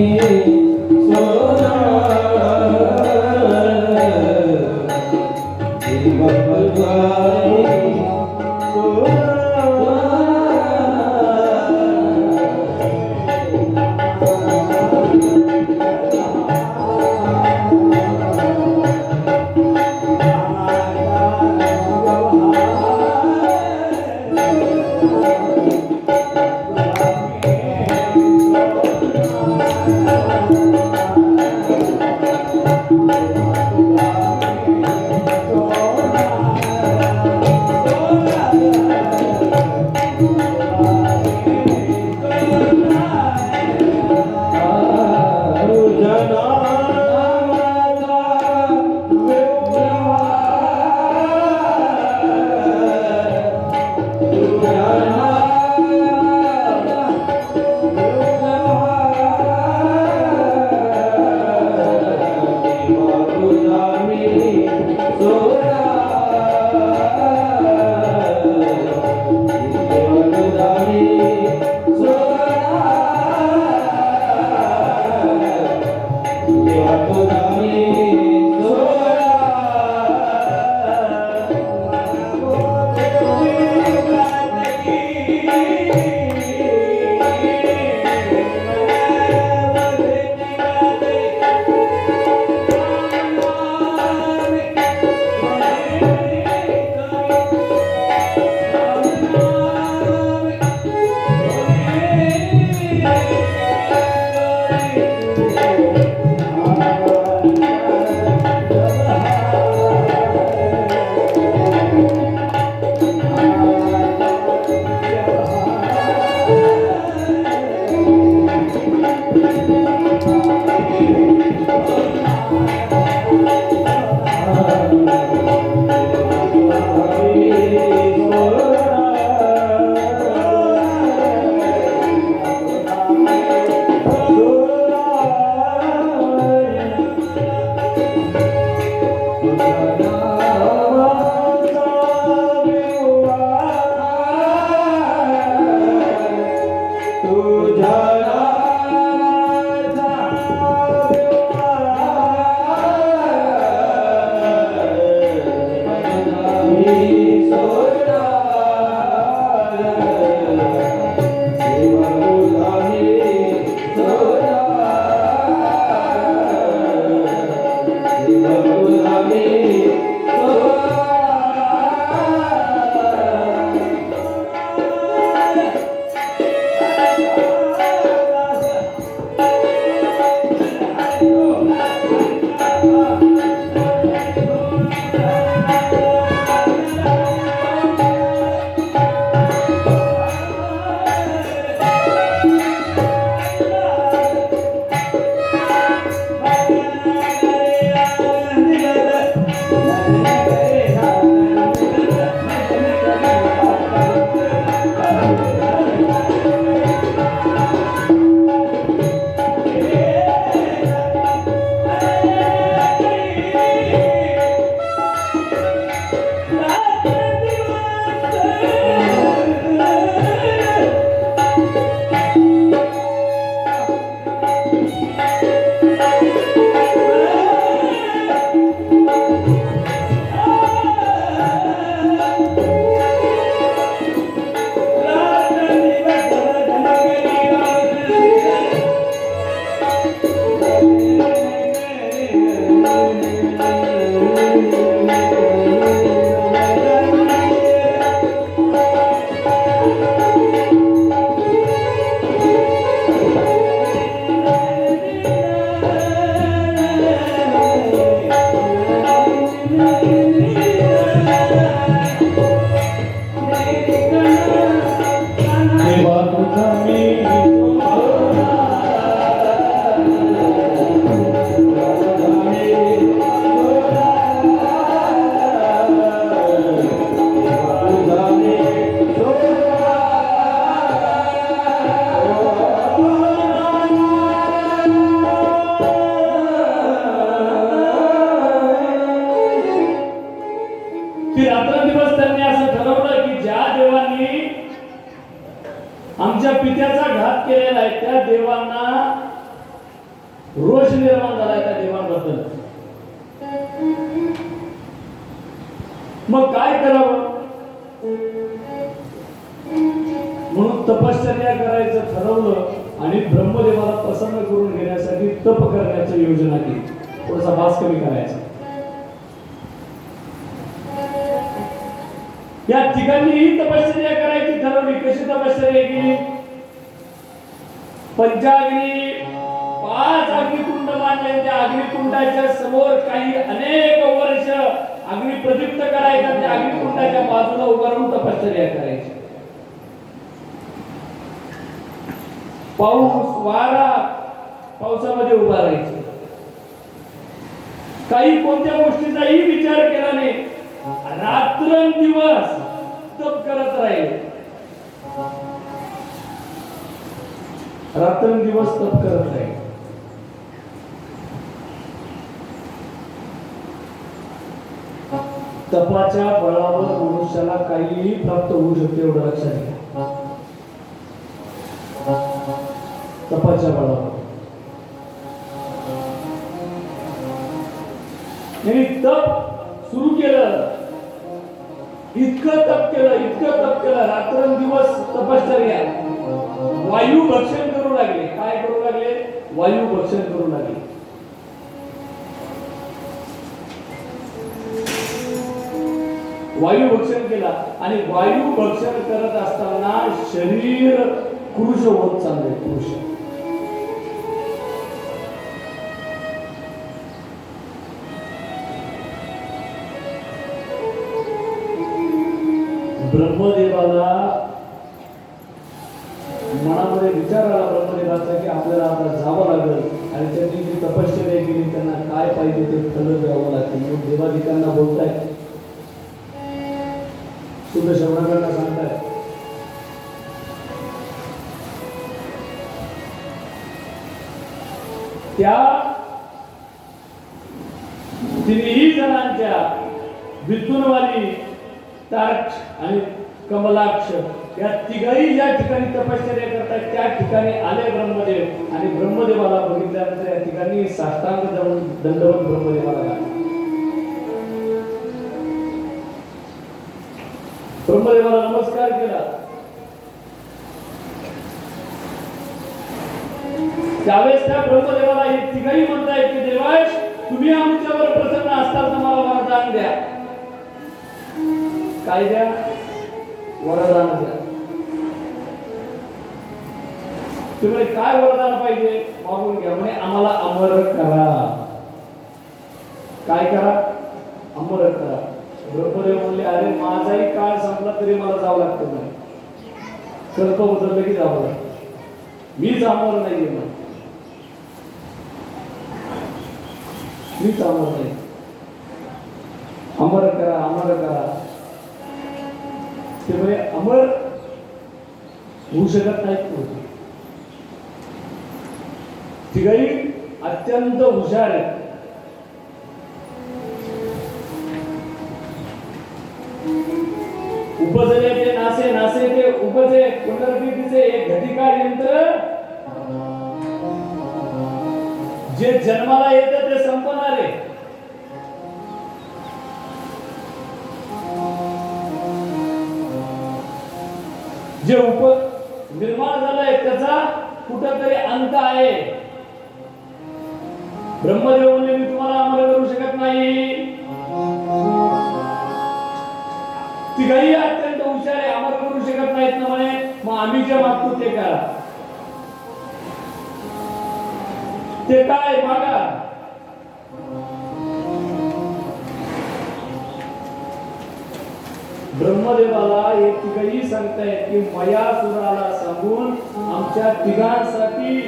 की रात्रंदिवस त्यांनी असं ठरवलं की ज्या देवांनी आमच्या पित्याचा घात केलेला आहे त्या देवांना रोष निर्माण झालाय त्या देवांबद्दल. मग काय करावं म्हणून तपश्चर्या करायचं ठरवलं आणि ब्रह्मदेवाला प्रसन्न करून घेण्यासाठी तप करण्याची योजना केली. थोडासा भास कमी करायचा. या ठिकाणी तपश्चर्या करायची ठरवली. कशी तपश्चर्या केली? पंचाग्नी 5 अग्निकुंड बांधले. त्या अग्निकुंडाच्या समोर काही अनेक वर्ष अग्नी प्रदीप्त करायचा. त्या अग्निकुंडाच्या बाजूला उभा राहून तपश्चर्या करायची. पाऊस वारा पावसामध्ये उभा राहायचे. काही कोणत्या गोष्टीचाही विचार केला नाही. रात्रंदिवस तप करत राहिले. रात्रंदिवस तप करत राहिले. तपाच्या बळावर मनुष्याला काहीही प्राप्त होऊ शकते एवढं लक्षात घ्या. तपाच्या बळावर यांनी तप सुरू केलं. इतकं तप केलं रात्रंदिवस तपश्चर्या. वायू भक्षण करू लागले. काय करू लागले? वायू भक्षण करू लागले. वायू भक्षण केला आणि वायू भक्षण करत असताना शरीर कृश होत चालले. कृश ब्रह्मदेवाला मनामध्ये विचार आला ब्रह्मदेवाचा की आपल्याला आता जावं लागेल आणि त्यांनी जी तपश्चर्या केली त्यांना काय पाहिजे ते फल द्यावं लागतील म्हणून देवाधिकांना बोलताय शुद्ध श्रवणाकडनं सांगताय त्या तिन्ही जणांच्या विद्युनवाली तार्क्ष आणि कमलाक्ष या तिघही ज्या ठिकाणी तपश्चर्या करतात त्या ठिकाणी आले ब्रह्मदेव आणि ब्रह्मदेवाला बघितल्यानंतर या ठिकाणी साष्टांग दंडवत ब्रह्मदेवाला घातला. ब्रह्मदेवाला नमस्कार केला. त्यावेळेस त्या ब्रह्मदेवाला हे तिघही म्हणतायत की देवाश तुम्ही आमच्यावर प्रसन्न असताल तर मला वरदान द्या. काय द्या? वरदान द्या. तुम्ही काय वरदान पाहिजे मागून घ्या. म्हणे आम्हाला अमर करा. काय करा? अमर करा. ब्रह्मदेव म्हणले अरे माझाही काळ संपला तरी मला जावं लागतं नाही. कल्प उतरलं की जावं लागतं. मीच अमर नाहीये ना. मीच अमर नाही. अमर करा अमर करा. ते म्हणजे अमर होऊ शकत नाहीत. तिघही अत्यंत हुशार आहेत. उपजले ते नासे नासे ते उपजे पुनर्विधीचे एक घटिका यंत्र जे जन्माला येतं ते संपणारे. जे निर्माण झालंय त्याचा कुठंतरी अंत आहे. ब्रह्मदेव म्हणले मी तुम्हाला अमर करू शकत नाही. तिघही अत्यंत हुशार आहे. अमर करू शकत नाहीत ना म्हणे. मग आम्ही जे मागतो ते करा. ते काय मागा. ब्रह्मदेवाला हे तिघही सांगतायत की मयासुराला सांगून आमच्या तिघांसाठी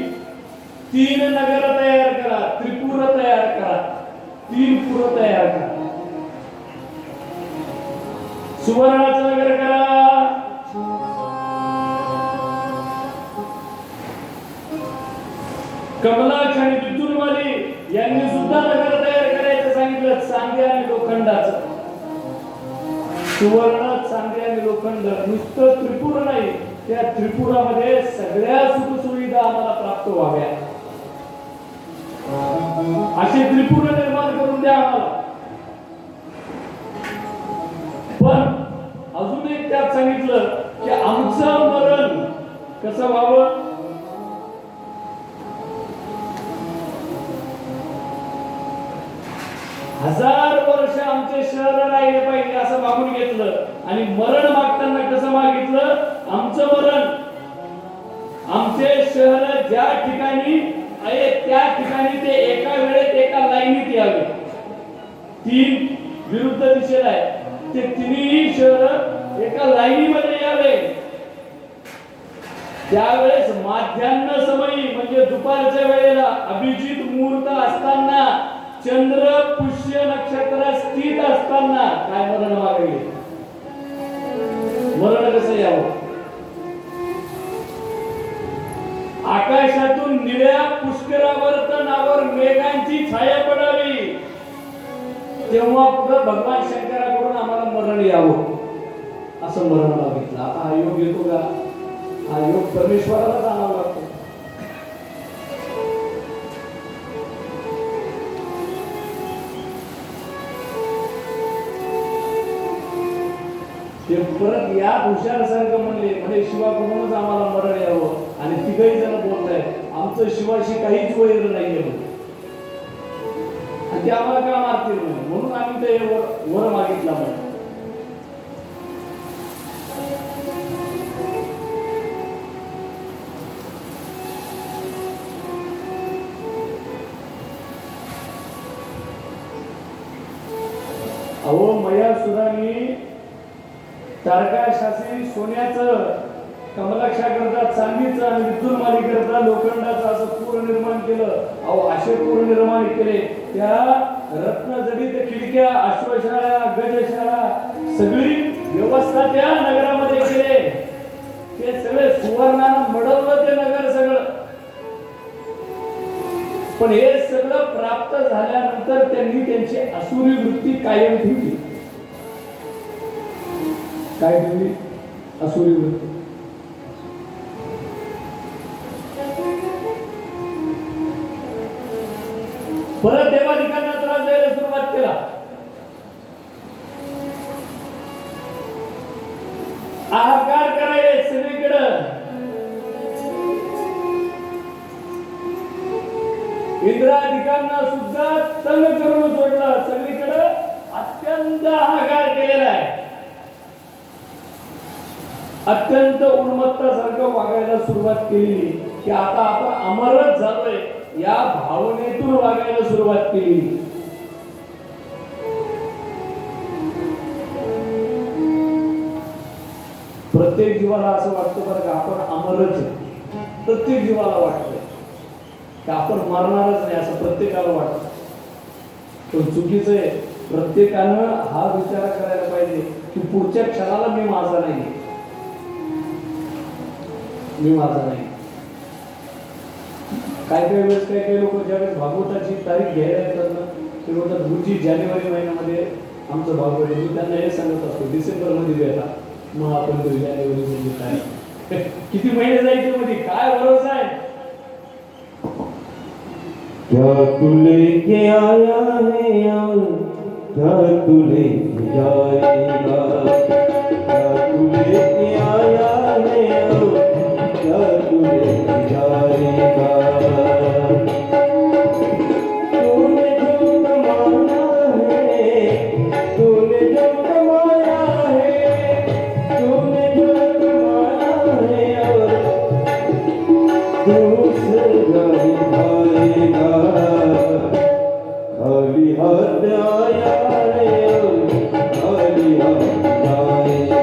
3 नगर तयार करा. त्रिपुर तयार करा. 3 पुर तयार करा. सुवर्णाचं नगर करा. कमलाक्ष आणि विद्युनवाली यांनी सुद्धा नगर तयार करायचं सांगितलं. चांदी आणि लोखंडाचं. सुवर्ण चांदी आणि लोखंड. नुसतं त्रिपुर नाही त्या त्रिपुरामध्ये सगळ्या सुखसुविधा आम्हाला प्राप्त व्हाव्या असे त्रिपुर निर्माण करून द्या आम्हाला. पण अजून एक त्यात सांगितलं की आमचं मरण कसं व्हावं. हजार वर्ष आमचे शहर राहिले पाहिजे असं मागून घेतलं. आणि मरण मागताना कसं मागितलं. आमचं मरण आमचे शहर ज्या ठिकाणी आहे त्या ठिकाणी ते एका वेळेत एका लाईनीत यावे. 3 विरुद्ध दिशेला आहे. ते तिन्ही शहर एका लाईनीमध्ये यावे. त्यावेळेस माध्यान्ह समयी म्हणजे दुपारच्या वेळेला अभिजित मुहूर्त असताना चंद्र पुष्य नक्षत्र स्थित असताना काय मरण मागेल. मरण कसं यावं. आकाशातून निळ्या पुष्करावर तनावर मेघांची छाया पडावी तेव्हा पुढे भगवान शंकराकडून आम्हाला मरण यावं असं मरण मागितलं. आता हा योग येतो का. हा योग परमेश्वराला जाणावा लागतो. ते परत या हुशारसारखं म्हणले शिवाकडूनच आम्हाला मरण यावं. आणि तिघही जण बोलताय आमचं शिवाशी काहीच वैर नाहीये आणि ते आम्हाला का मारतील म्हणून आम्ही ते वर मागितला. अहो मयासुराने तारकाशासी सोन्याचं, कमलाक्षा करता चांदीचं आणि विद्युत माली करता लोखंडाचं असं पूर निर्माण केलं. अहो असे पूर निर्माण केले. त्या रत्नजडित खिडक्या, अश्वशाळा, गजशाळा सगळी व्यवस्था त्या नगरामध्ये केले. ते सगळे सुवर्णानं मडवलं ते नगर सगळं. पण हे सगळं प्राप्त झाल्यानंतर त्यांनी त्यांची असुरी वृत्ती कायम ठेवली. काय ठेवली? असुरी वृत्ती. परत देवाधिकांना त्रास द्यायला सुरुवात केला. आहाकार करायले सगळीकडं. इंद्राधिकांना सुद्धा तंग करून सोडलं. सगळीकडं अत्यंत हाहाकार केलेला आहे. अत्यंत उन्मत्तासारखं वागायला सुरुवात केली की आता आपण अमरच झालोय या भावनेतून वागायला सुरुवात केली. प्रत्येक जीवाला असं वाटतं बरं का आपण अमरच आहे. प्रत्येक जीवाला वाटतंय की आपण मरणारच नाही असं प्रत्येकाला वाटतं. पण चुकीचं आहे. प्रत्येकानं हा विचार करायला पाहिजे की पुढच्या क्षणाला मी माझा नाही, मी माझा नाही. काय वेळेस काही लोक ज्यावेळेस भागवताची तारीख घ्यायला येतात ना ते बोलतात गुरुजी जानेवारी महिन्यामध्ये आमचं भागवत आहे. मी त्यांना हे सांगत असतो डिसेंबर मध्ये येतात. मग आपण जानेवारी मध्ये काय किती महिने जायचे मध्ये काय भरोसा आहे. क्या तू लेके आया है और क्या तू लेके जाएगा, क्या तू लेके आया है और क्या तू लेके जाएगा. तूने जो कमाया है, तूने जो कमाया है, तूने जो कमाया है और तू से जाएगा. खाली हाथ आया है खाली हाथ जाएगा,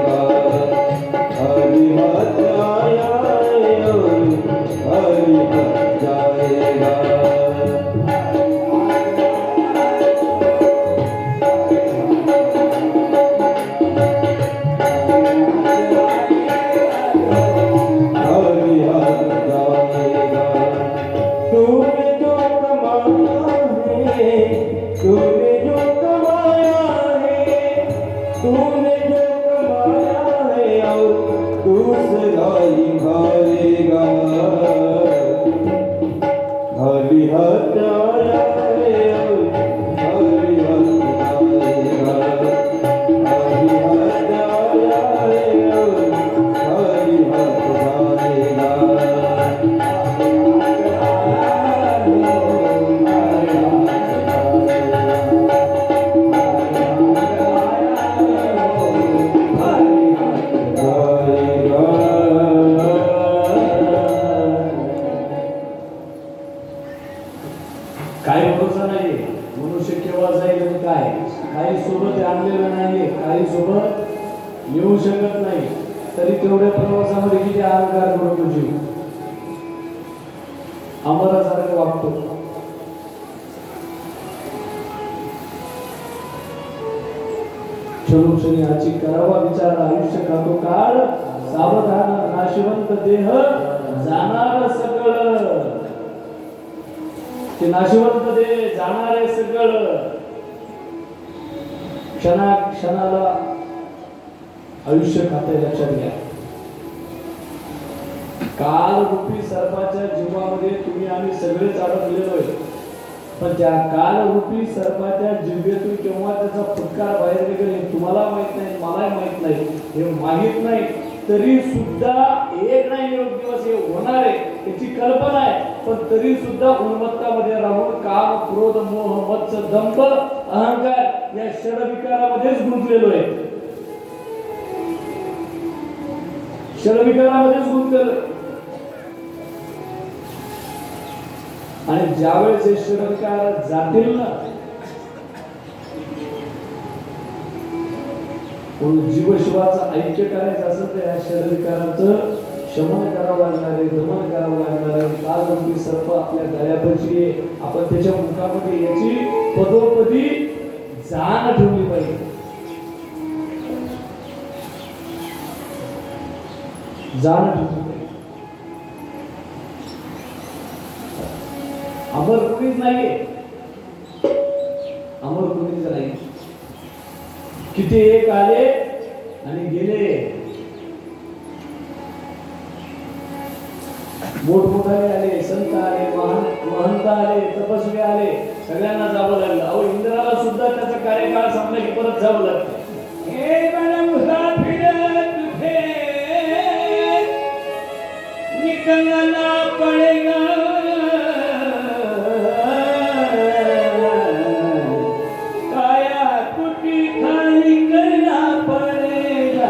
खाली हाथ आया है खाली हाथ जाएगा. खाली हाथ जाएगा. तूने जो कमाया है, तूने जो कमाया है, तूने जो कमाया है और तू सगाई खाएगा. खाली हाथ आया है और खाली हाथ जाएगा, खाली हाथ आया है और खाली हाथ जाएगा. काही भरोसा नाही. मनुष्य केव्हा जाईल आणि काय काही सोबत आणलेलं नाहीये, काही सोबत येऊ शकत नाही. तरी तेवढ्या प्रवासामध्ये किती अहंकार करतो जीव, अमरासारखं वागतो. क्षणोक्षणी आची करावा विचार. आयुष्य खातो काळ सावधान, नाशिवंत देह जाणार सगळं. ते नाशिवंत देह जाणारे सगळं. क्षणाला आयुष्य खाते. लक्षात घ्या. काल रूपी सर्पाच्या जीवामध्ये तुम्ही आम्ही सगळेच अडकलेलो आहे. पण त्या काल रूपी सर्पाच्या जिव्हेतून केव्हा त्याचा फुटकार बाहेर निघेल हे तुम्हाला माहित नाही, मलाही माहित नाही. हे माहित नाही तरी सुद्धा एक नाही एक दिवस हे होणार आहे याची कल्पना आहे. पण तरी सुद्धा उन्मत्तामध्ये राहून काम, क्रोध, मोह, मत्स्य, दंभ, अहंकार या षडविकारामध्येच गुंतलेलो आहे. षडविकारामध्येच गुंतलेलो. आणि ज्यावेळेस हे षडविकार जातील ना म्हणून जीवशिवाचं ऐक्य करायचं असेल तर या शरीरकाराचं शमन करावं लागणार आहे, दमन करावं लागणार आहे. कालरूपी सर्प आपल्या गळ्यापाशी आपण त्याच्या मुखामध्ये याची पदोपदी जाण ठेवली पाहिजे. जाण ठेवली पाहिजे. अमर कुणीच नाहीये, अमर कुणीच नाही. किती एक आले आणि गेले, मोठमोठाले आले, संत आले, महंत आले, तपस्वी आले, सगळ्यांना जावं लागलं. अहो इंद्राला सुद्धा त्याचा कार्यकाळ संपला की परत जावं लागतं. हे बन मुसाफिर तुझे निकलना पडेगा, काया कुटी खाली करना पडेगा,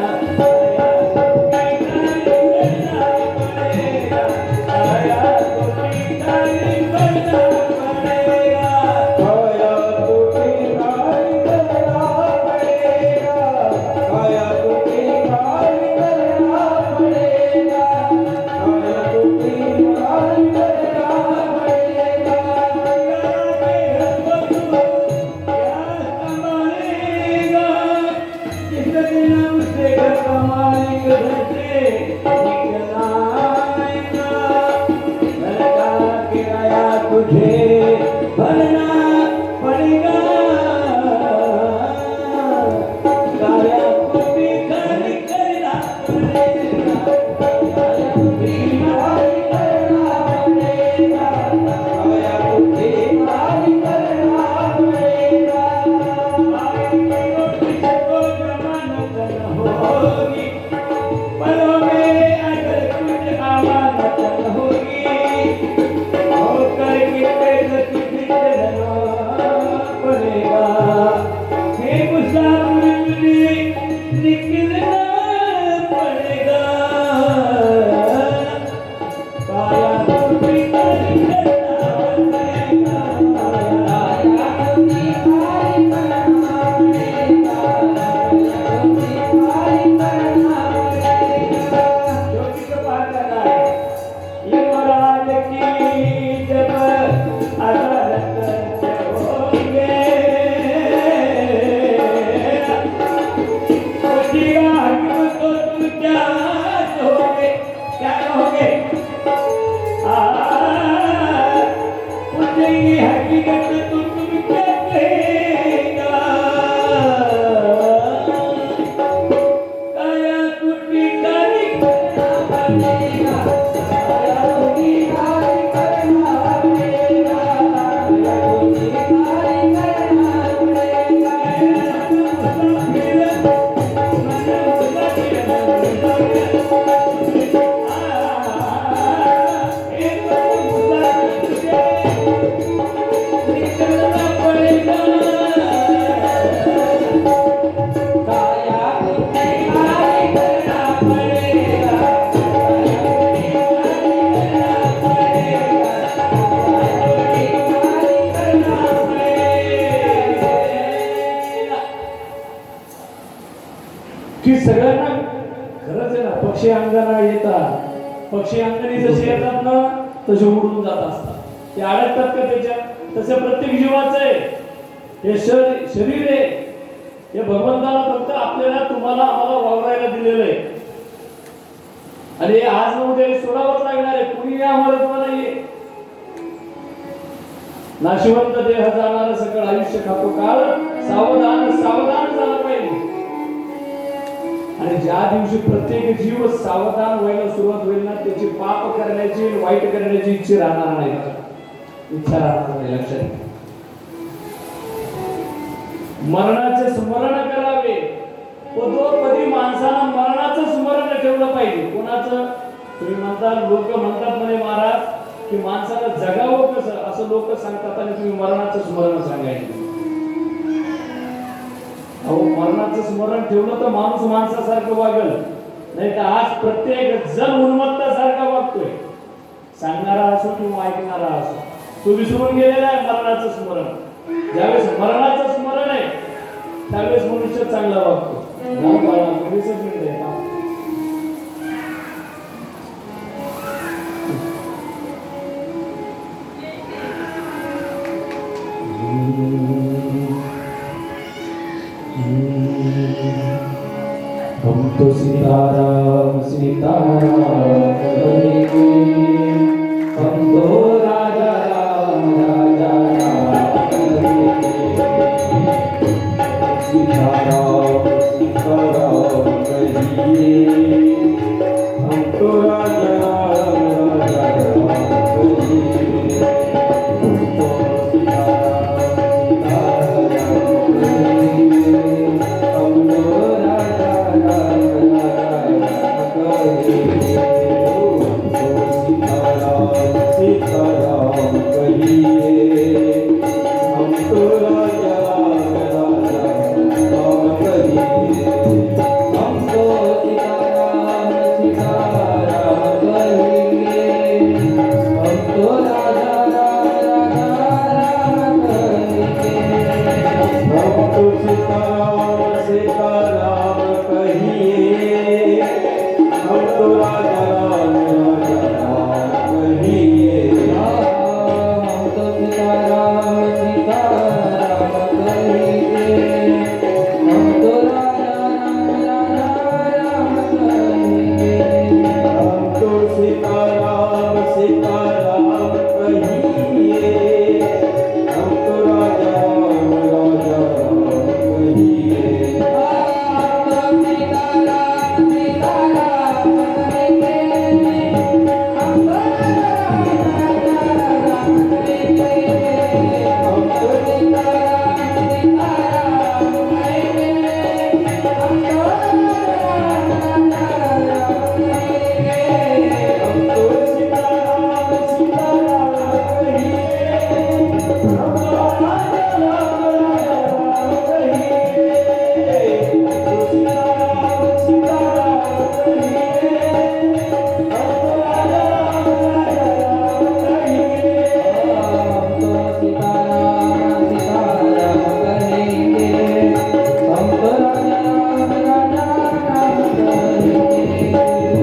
की सगळ्यांना खरंच आहे ना. पक्षी अंगणा येतात, पक्षी अंगणी जसे येतात ना तसे उडून जात असतात, ते अडकतात का त्याच्यात. तसं प्रत्येक जीवाचं आहे. हे शरीर आहे, हे भगवंताला फक्त आपल्याला तुम्हाला आम्हाला वावरायला दिलेलं आहे. आणि आज न उद्या सोडावंच लागणार आहे. कुणी आम्हाला तुम्हाला ये नाशिवंत देह जाणार सगळं आयुष्य खातो काळ, सावधान सावधान झालं पाहिजे. आणि ज्या दिवशी प्रत्येक जीव सावधान व्हायला सुरुवात होईल ना, त्याची पाप करण्याची वाईट करण्याची इच्छा राहणार नाही, इच्छा राहणार नाही. लक्षात मरणाचे स्मरण करावे. पदोपदी माणसानं मरणाचं स्मरण ठेवलं पाहिजे. कोणाचं? तुम्ही म्हणता, लोक म्हणतात म्हणे महाराज की माणसाला जगावं कसं, असं लोक सांगतात आणि तुम्ही मरणाचं स्मरण सांगायचं. अहो मरणाचं स्मरण ठेवलं तर माणूस माणसासारखं वागल, नाही तर आज प्रत्येक जण उन्मत्तासारखा वागतोय. सांगणारा असो किंवा ऐकणारा असो, तो विसरून गेलेला आहे मरणाचं स्मरण. ज्यावेळेस मरणाचं स्मरण आहे त्यावेळेस मनुष्य चांगला वागतो. जा बाळा, 20 मिनिटं आहे का? हम तो सीताराम सीताराम कहेंगे, हम तो राजा राम राजा राम कहेंगे। सीताराम सीताराम कहिए, हम तो राजा राम राजा राम कहेंगे। हम तो सीताराम सीताराम कहेंगे, हम तो राजा राम सीताराम कहिए, हम तो राजा राम कहिए। हम तो सीताराम सीताराम कहिए, हम तो राजा राम कहिए। हम तो सीताराम सीताराम कहिए, हम तो राजा राम कहिए। हम तो सीताराम सीताराम कहिए, हम तो राजा राम कहिए। हम तो सीताराम सीताराम कहिए, हम तो राजा राम कहिए।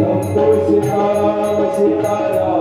हम तो सीताराम सीताराम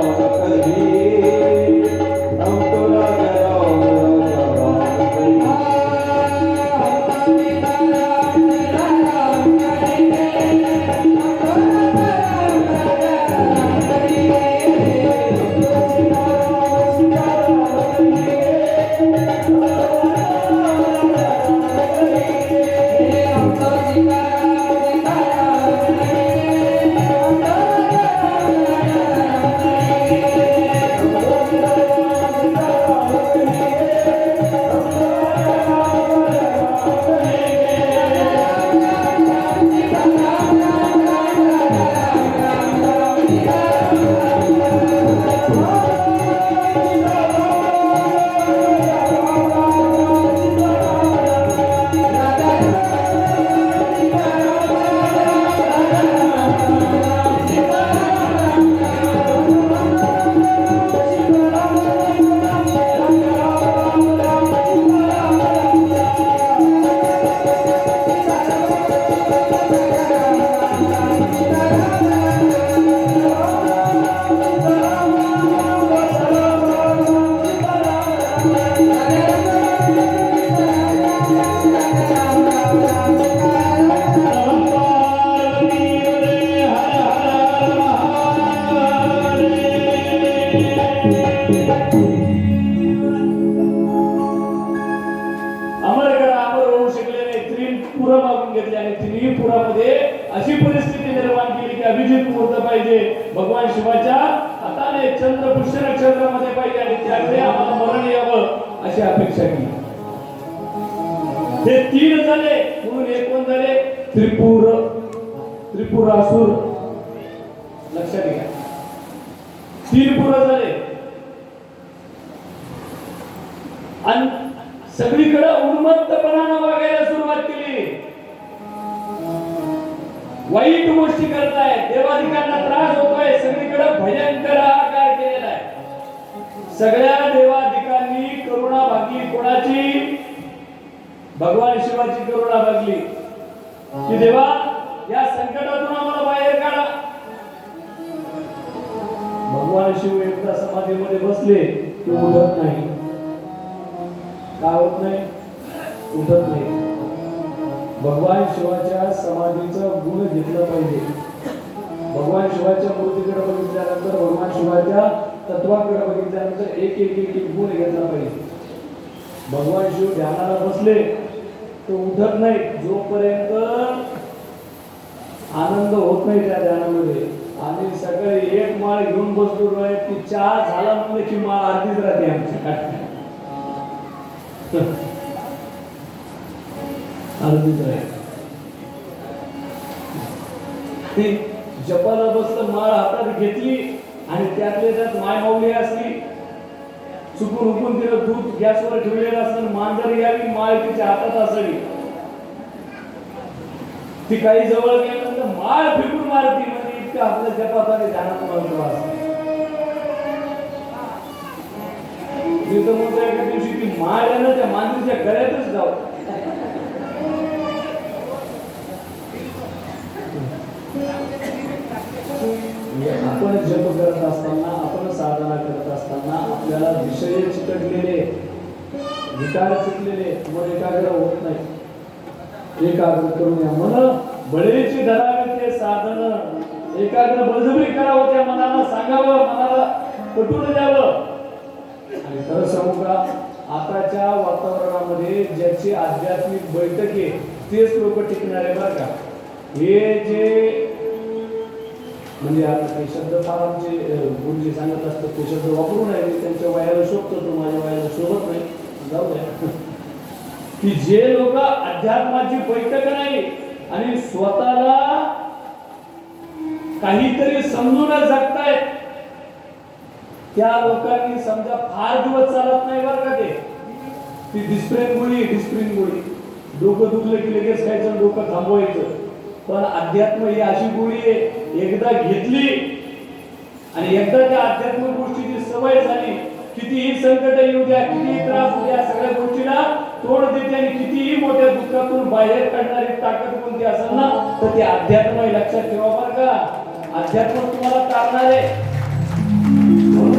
पुरं मागून घेतले आणि तिन्ही पुरामध्ये अशी परिस्थिती निर्माण केली की अभिजित मुहूर्त पाहिजे भगवान शिवाच्या हाताने चंद्र पुष्य नक्षत्रामध्ये पाहिजे आणि त्याकडे आम्हाला मरण यावं अशी अपेक्षा केली. ते 3 झाले म्हणून एक कोण झाले त्रिपुरासुर. लक्षात घ्या 3 पुर झाले आणि सगळीकडे उन्मत्तपणाने वागायला सुरुवात केली. वाईट गोष्टी करतायत, देवाधिकांना त्रास होतोय, सगळीकडे भयंकर हाहाकार केलेला आहे. सगळ्या देवाधिकांनी करुणा भागली. कोणाची? भगवान शिवाची करुणा भागली. की देवा या संकटातून आम्हाला बाहेर काढा. भगवान शिव एकदा समाधीमध्ये बसले की उठत नाही. का होत नाही? उठत नाही. भगवान शिवाच्या समाधीचं गुण घेतलं पाहिजे. भगवान शिवाच्या मूर्तीकडे बघितल्यानंतर, भगवान शिवाच्या तत्वाकडे बघितल्यानंतर एक एक एक एक गुण घेतला पाहिजे. भगवान शिव ध्यानाला बसले तो उठत नाही जोपर्यंत आनंद होत नाही त्या ध्यानामध्ये. आणि सकाळी एक माळ घेऊन बसलो नाही की चहा झाला म्हणजे की माळ अर्धीच राहते आमच्या अर्धीच राहते. जपाला बसलं, माळ हातात घेतली आणि त्यातले त्यात माय माऊली असली, चुकून उकून तिला दूध गॅसवर ठेवलेलं असतं, मांजर यावी माळ तिच्या हातात असावी, ती काही जवळ गेल्यानंतर माळ फेकून मारती. म्हणजे इतकं आपल्या जपात आणि ध्यानात महत्व असतं. मी तर म्हणतो एका दिवशी ती माळ आहे ना त्या मांजरीच्या गळ्यातच जाऊ. आपण जप करत असताना, आपण साधना करत असताना आपल्याला विषय चिकटलेले, विकार चिकलेले मन एकाग्र होत नाही. एकाग्र करून या मन बळेची धरावे ते साधन. एकाग्र बळजबरी करावं त्या मनाला, सांगावं मनाला, पटवून द्यावं. आणि खरं सांगू का, आताच्या वातावरणामध्ये ज्याची आध्यात्मिक बैठक आहे तेच लोक टिकणार आहे बरं का. हे जे म्हणजे आता काही शब्द फार आमचे गुरुजी सांगत असतात ते शब्द वापरू नये, त्यांच्या वयाला शोभतो, तो माझ्या वयाला शोभत नाही, जाऊ द्या. की जे लोक अध्यात्माची बैठक नाही आणि स्वतःला काहीतरी समजून जगतायत त्या लोकांनी समजा फार दिवस चालत नाही बरं का. ते ती डिस्प्रिन गोळी डोकं दुखलं की लगेच खायचं, डोकं थांबवायचं. पण अध्यात्म ही अशी गोळी आहे, एकदा घेतली आणि एकदा त्या अध्यात्मिक गोष्टीची सवय झाली, कितीही संकट येऊ द्या, कितीही त्रास होऊ द्या, सगळ्या गोष्टीला तोड देते. आणि कितीही मोठ्या दुःखातून बाहेर काढणारी ताकद कोणती असेल ना तर ते अध्यात्म आहे. लक्षात ठेवा बरं का, अध्यात्म तुम्हाला तारणार आहे.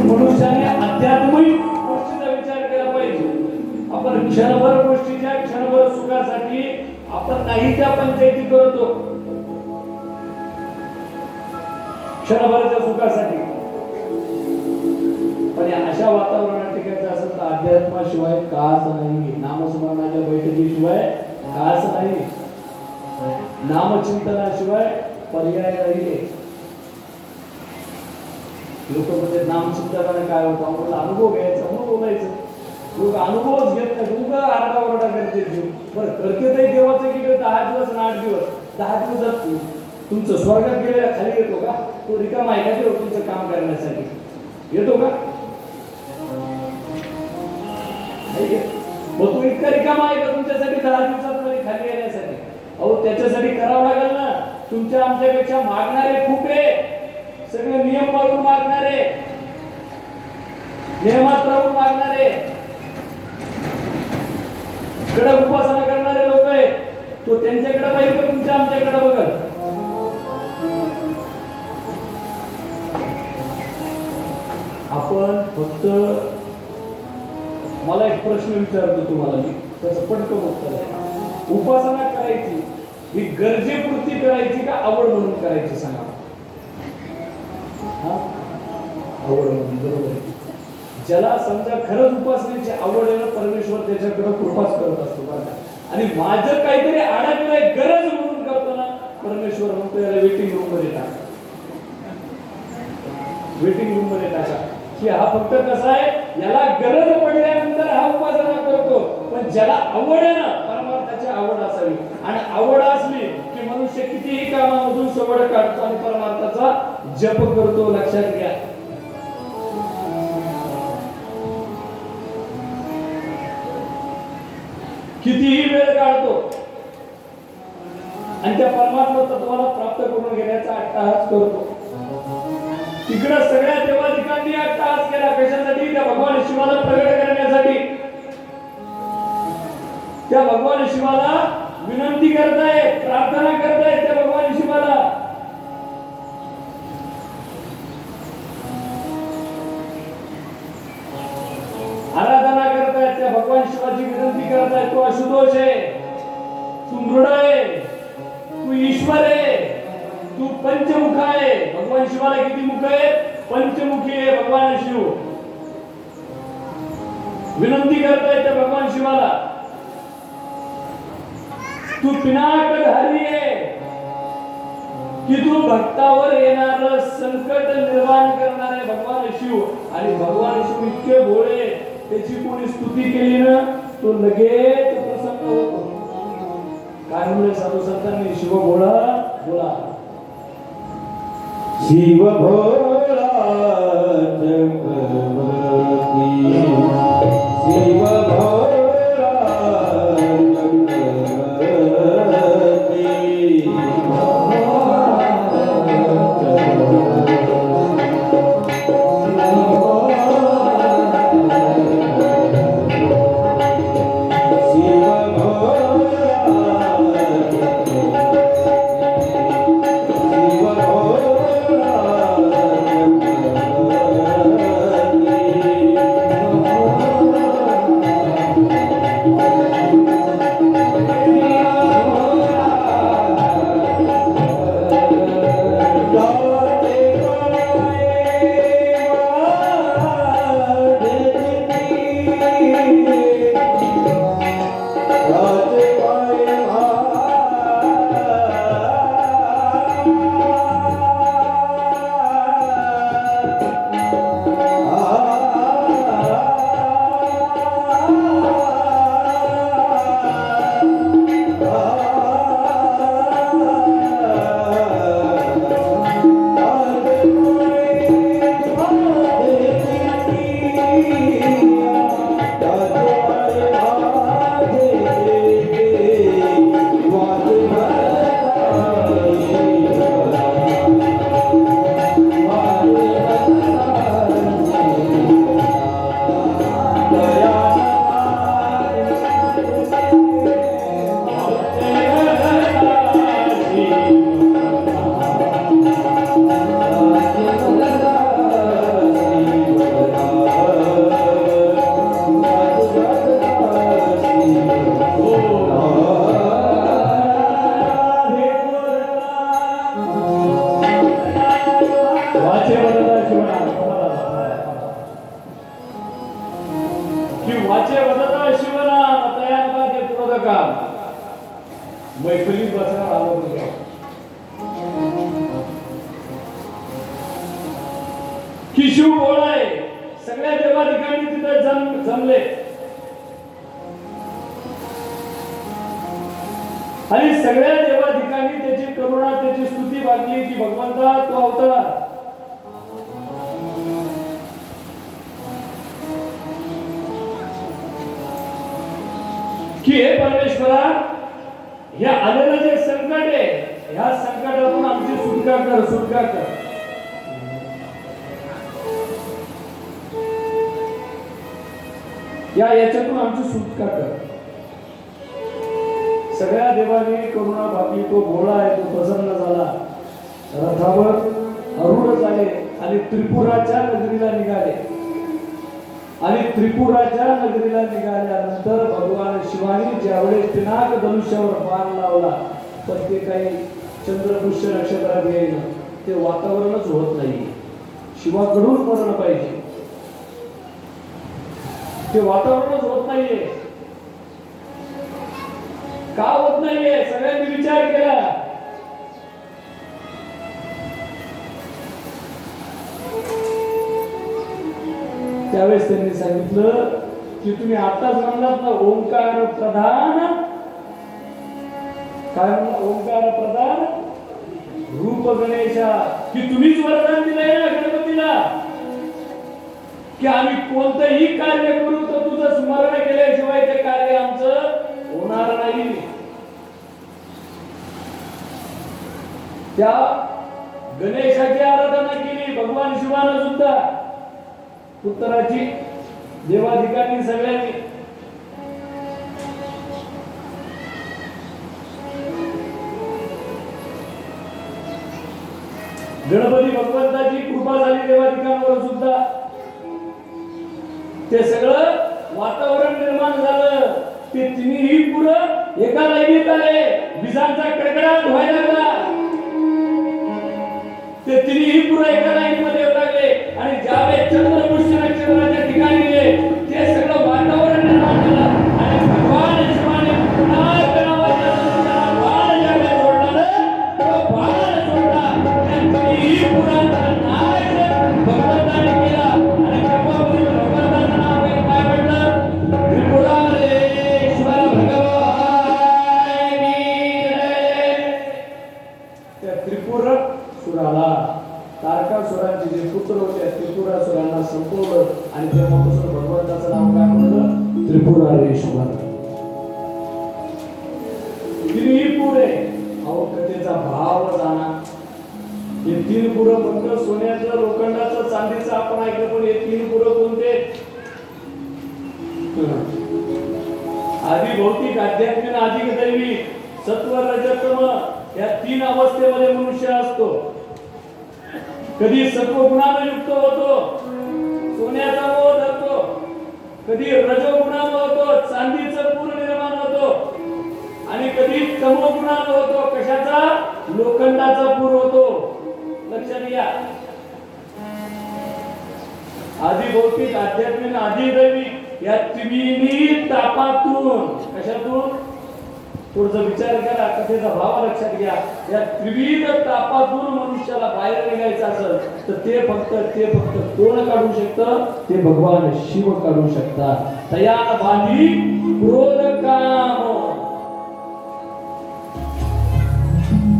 मनुष्याने आध्यात्मिक गोष्टीचा विचार केला पाहिजे. आपण क्षणभर गोष्टीच्या, क्षणभर सुखासाठी आपण नाही त्या पंचायती करतो, क्षणभराच्या सुखासाठी. पण अशा वातावरणात टिकायचं असेल तर अध्यात्माशिवाय काच नाही, नामस्मरणाच्या बैठकीशिवाय काच नाही, नामचिंतनाशिवाय पर्याय नाही. लोक म्हणजे नामचिंतनाने काय होतं, आम्हाला अनुभव घ्यायचा म्हणून बोलायचं. लोक अनुभवच घेत नाही, तुमचा आरडाओरडा करते. बरं करते ते देवाचं की 10 दिवस आणि 8 दिवस, 10 दिवसात तुमचं स्वर्गात गेलेला खाली येतो का? तो रिकामा आहे का तुमचं काम करण्यासाठी येतो का? मग तो इतका रिकामा आहे का तुमच्यासाठी 10 दिवसात मध्ये खाली येण्यासाठी? अहो त्याच्यासाठी करावं लागेल ना. तुमच्या आमच्यापेक्षा मागणारे खूप आहे, सगळे नियम पाळून मागणारे, नियमात राहून मागणारे, कडक उपासना करणारे लोक आहेत. तो त्यांच्याकडे पाहिजे का तुमच्या आमच्याकडे बघत? आपण फक्त, मला एक प्रश्न विचारतो तुम्हाला, मी त्याचं पटकन उत्तर आहे. उपासना करायची ही गरजेपुरती करायची का आवड म्हणून करायची सांगा? आवड म्हणून, बरोबर आहे. ज्याला समजा खरंच उपासनेची आवड आहे ना, परमेश्वर त्याच्याकडे कृपाच करत असतो बरं का. आणि माझं काहीतरी अडकलंय गरज म्हणून करतो ना, परमेश्वर म्हणतो याला वेटिंग रूम मध्ये टाका, वेटिंग रूम मध्ये टाका. की हा फक्त कसा आहे, याला गरज पडल्यानंतर हा उपासना करतो. पण ज्याला आवड आहे ना, परमार्थाची आवड असावी. आणि आवड असली की मनुष्य कितीही कामामधून सवड काढतो आणि परमार्थाचा जप करतो. लक्षात घ्या. कितीही वेळ काढतो आणि त्या परमात्मा तत्वाला प्राप्त करून घेण्याचा अट्टहास करतो. तिकडे सगळ्या देवाधिकांनी अट्टहास केला. कशासाठी? त्या भगवान शिवाला प्रगट करण्यासाठी. त्या भगवान शिवाला विनंती करतायत, प्रार्थना करतायत त्या भगवान शिवाला. आराधना करतायत त्या भगवान शिवाची विनंती करतायत. तू अशुतोष आहे, तू मृड आहे, तू ईश्वर आहे, तू पंचमुख आहे. भगवान शिवाला किती मुख आहेत? पंचमुखी आहे भगवान शिव. विनंती करतायत त्या भगवान शिवाला. तू पिनाकधारी आहे की तू भक्तावर येणार संकट निर्माण करणारे भगवान शिव. आणि भगवान शिव इतके भोळे, त्याची कोणी स्तुती केली ना तो लगेच प्रसन्न होतो. काय म्हणले साधू संतांनी? शिव भोळा भोळा, शिव भोला चक्रवर्ती, शिव भोला मैफिलीत बसणार आलो. की शिव भोळा आहे, सगळ्या देवा ठिकाणी तिथे जमले. आणि सगळ्या देवा ठिकाणी त्याची करुणा, त्याची स्तुती वाटली की भगवंता तू अवतार. की हे परमेश्वरा, ह्या आलेलं जे संकट आहे, ह्या संकटातून आमची सुटका कर, सुटका कर. याच्यातून आमची सुटका कर. सगळ्या देवाने करुणा भागली. तो भोळा आहे, तो प्रसन्न झाला. रथावर आरूढ झाले आणि त्रिपुराच्या नगरीला निघाले. आणि त्रिपुराच्या नगरीला निघाल्यानंतर भगवान शिवानी ज्यावेळेस पिनाक धनुष्यावर बाण लावला, पण ते काही चंद्रपुष्य नक्षत्रात येईल, ते वातावरणच होत नाही. शिवाकडून मरण पाहिजे, ते वातावरणच होत नाहीये. का होत नाहीये? सगळ्यांनी विचार केला. त्यावेळेस त्यांनी सांगितलं की तुम्ही आताच म्हणलात ना ओंकार प्रधान, काय म्हणला? ओंकार प्रधान रूप गणेशा, की तुम्हीच वरदान दिलंय ना गणपतीला की आम्ही कोणतंही कार्य करू तर तुझं स्मरण केल्याशिवाय ते कार्य आमचं होणार नाही. त्या गणेशाची आराधना केली भगवान शिवानं सुद्धा, पुत्राची देवाधिकांनी सगळ्यांनी. गणपती भगवंताची कृपा झाली देवाधिकांवर सुद्धा. ते सगळं वातावरण निर्माण झालं. ते तिन्ही पुरं एका लाईनीत आले. विजांचा कडकडाट व्हायला लागला. ते तिन्ही पुरं एका लाईनीमध्ये येऊ लागले आणि ज्यावेळेस चंद्रपुष्य नक्षत्राच्या ठिकाणी गेले ते सगळं वातावरण निर्माण झालं आणि भगवान शिवाने पुन्हा गणावाच्या दर्शनाला बाण ज्यावेळेस सोडला ना, तो बाण सोडला. त्या तिन्ही पुरांचा नाश भगवंताने केला आणि तेव्हापासून भगवंताचं नाव काय पडलं? त्रिपुरारेश्वर भगवान की जय. त्या त्रिपुरासुराला तारकासुरांचे जे पुत्र होते त्रिपुरासुरांना संपवलं आणि तेव्हापासून भगवंताचं नाव काय पडलं? त्रिपुरारेश्वर. तिन्ही पुरे अहो कथेचा भाव जाणा. हे तीन पुरं फक्त सोन्याचं, लोखंडाचं, चांदीचं आपण ऐकलं, पण हे तीन पुरं कोणते? आधी भौतिक, आध्यात्मिक, आधी दैवी, सत्व, रजतम या तीन अवस्थेमध्ये मनुष्य असतो. कधी सत्वगुणाने युक्त होतो, सोन्याचा मोह धरतो. कधी रजोगुणाने होतो, चांदीचं पूर निर्माण होतो. आणि कधी तमोगुणाने होतो, कशाचा? लोखंडाचा पूर होतो. लक्षात घ्या. आधी भौतिक, आध्यात्मिक, आधी दैविक या तिन्ही तापातून, कशातून? थोडसा विचार करा, कथेचा भाव लक्षात घ्या. या त्रिविध तापातून मनुष्याला बाहेर निघायचं असेल तर ते फक्त कोण काढू शकतं? ते भगवान शिव काढू शकतात. तयान बांधी क्रोध काम,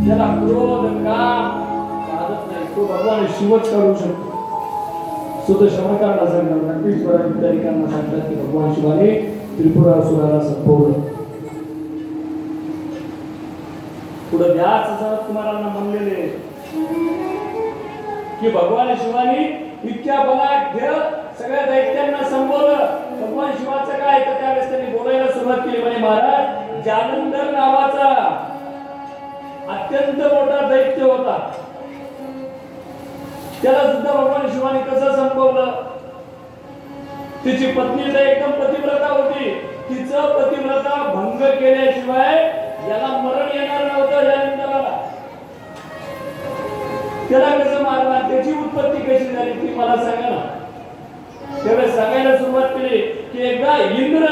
ज्याला क्रोध काम काढत नाही तो भगवान शिवच काढू शकतो. सुद्धा शमकांना सांगतात, नक्कीश्वरा इत्यादिकांना सांगतात की भगवान शिवाने त्रिपुरासुराला संपवलं. पुढे व्यास सनत कुमारांना म्हणलेले की भगवान शिवानी इतक्या बलाढ्य सगळ्या दैत्यांना संपवलं. भगवान शिवाचं काय? तर त्यावेळेस त्यांनी बोलायला सुरुवात केली. म्हणे महाराज, जालंधर नावाचा अत्यंत मोठा दैत्य होता, त्याला सुद्धा भगवान शिवानी कसं संपवलं? तिची पत्नी तर एकदम पतिव्रता होती. तिचं पतिव्रता भंग केल्याशिवाय याला मरण येणार नव्हतं. जालंधराला त्याला कसं मारणार? त्याची उत्पत्ती कशी झाली ती मला सांगा ना. त्यावेळेस सांगायला सुरुवात केली की एकदा इंद्र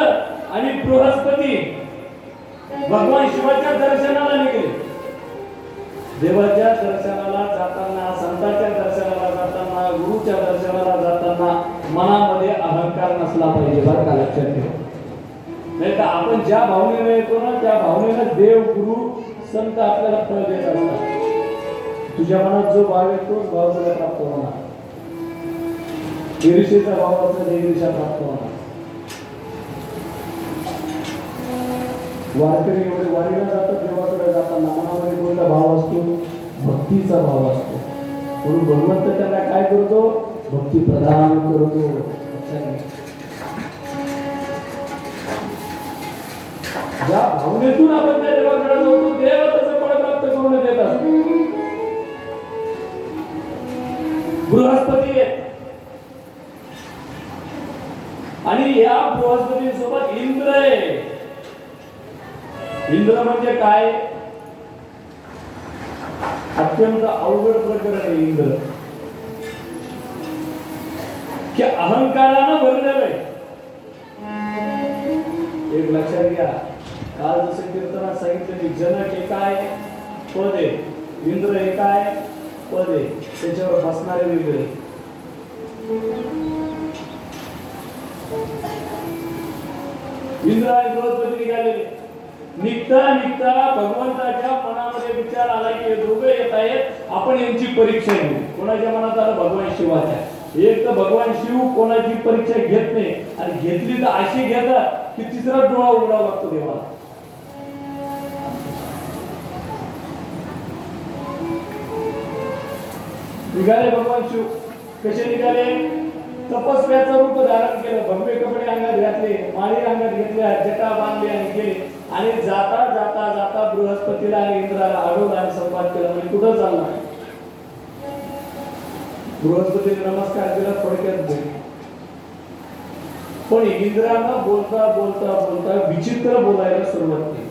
आणि बृहस्पती भगवान शिवाच्या दर्शनाला निघाले. देवाच्या दर्शनाला जाताना, संतांच्या दर्शनाला जाताना, गुरुच्या दर्शनाला जाताना मनामध्ये अहंकार नसला पाहिजे. बरं का? लक्षात ठेवा. नाही तर आपण ज्या भावनेने येतो ना त्या भावनेनं देव, गुरु, संत आपल्याला फळ देत असतात. तुझ्या मनात जो भाव आहे तोच भाव तुला प्राप्त होणार. ईर्षेचा भाव असला ईर्षा प्राप्त होणार. वारकरी एवढे वारीला जातात, देवाकडे जाताना मनामध्ये कोणता भाव असतो? भक्तीचा भाव असतो. म्हणून भगवंत त्यांना काय करतो? भक्ती प्रदान करतो. ज्या भावनेतून आपण त्या देवाकडे जातो देव त्याचं फळ प्राप्त करून देत असतो. बृहस्पती आणि या बृहस्पती सोबत इंद्र आहे. इंद्र म्हणजे काय? अत्यंत अवघड प्रकरण आहे इंद्र. की अहंकारानं भरलेलं आहे. एक लक्षात घ्या. काल जसं कीर्तनात सांगितलं की जनक एक आहे, पद आहे. इंद्र एक आहे, पद आहे. त्याच्यावर बसणारे वेगळे. इंद्र आणि बृहस्पती निघालेले. निघता भगवंताच्या मनामध्ये विचार आला की दोघे येत आहेत, आपण यांची परीक्षा घेऊ. कोणाच्या मनात आलं? भगवान शिवाच्या. एक तर भगवान शिव कोणाची परीक्षा घेत नाही आणि घेतली तर अशी घेतात की तिसरा डोळा उघडावा लागतो देवाला. निघाले भगवान शिव. कसे निघाले? तपस्व्याचं रूप धारण केलं. भगवे कपडे अंगात घातले, माळी अंगात घेतल्या, जटा बांधली आणि गेले. आणि जाता जाता जाता बृहस्पतीला आणि इंद्राला अडवलं आणि संवाद केला. म्हणजे कुठं चालणार? बृहस्पतीने नमस्कार केला थोडक्यात घरी. पण इंद्रानं बोलता बोलता बोलता विचित्र बोलायला सुरुवात केली.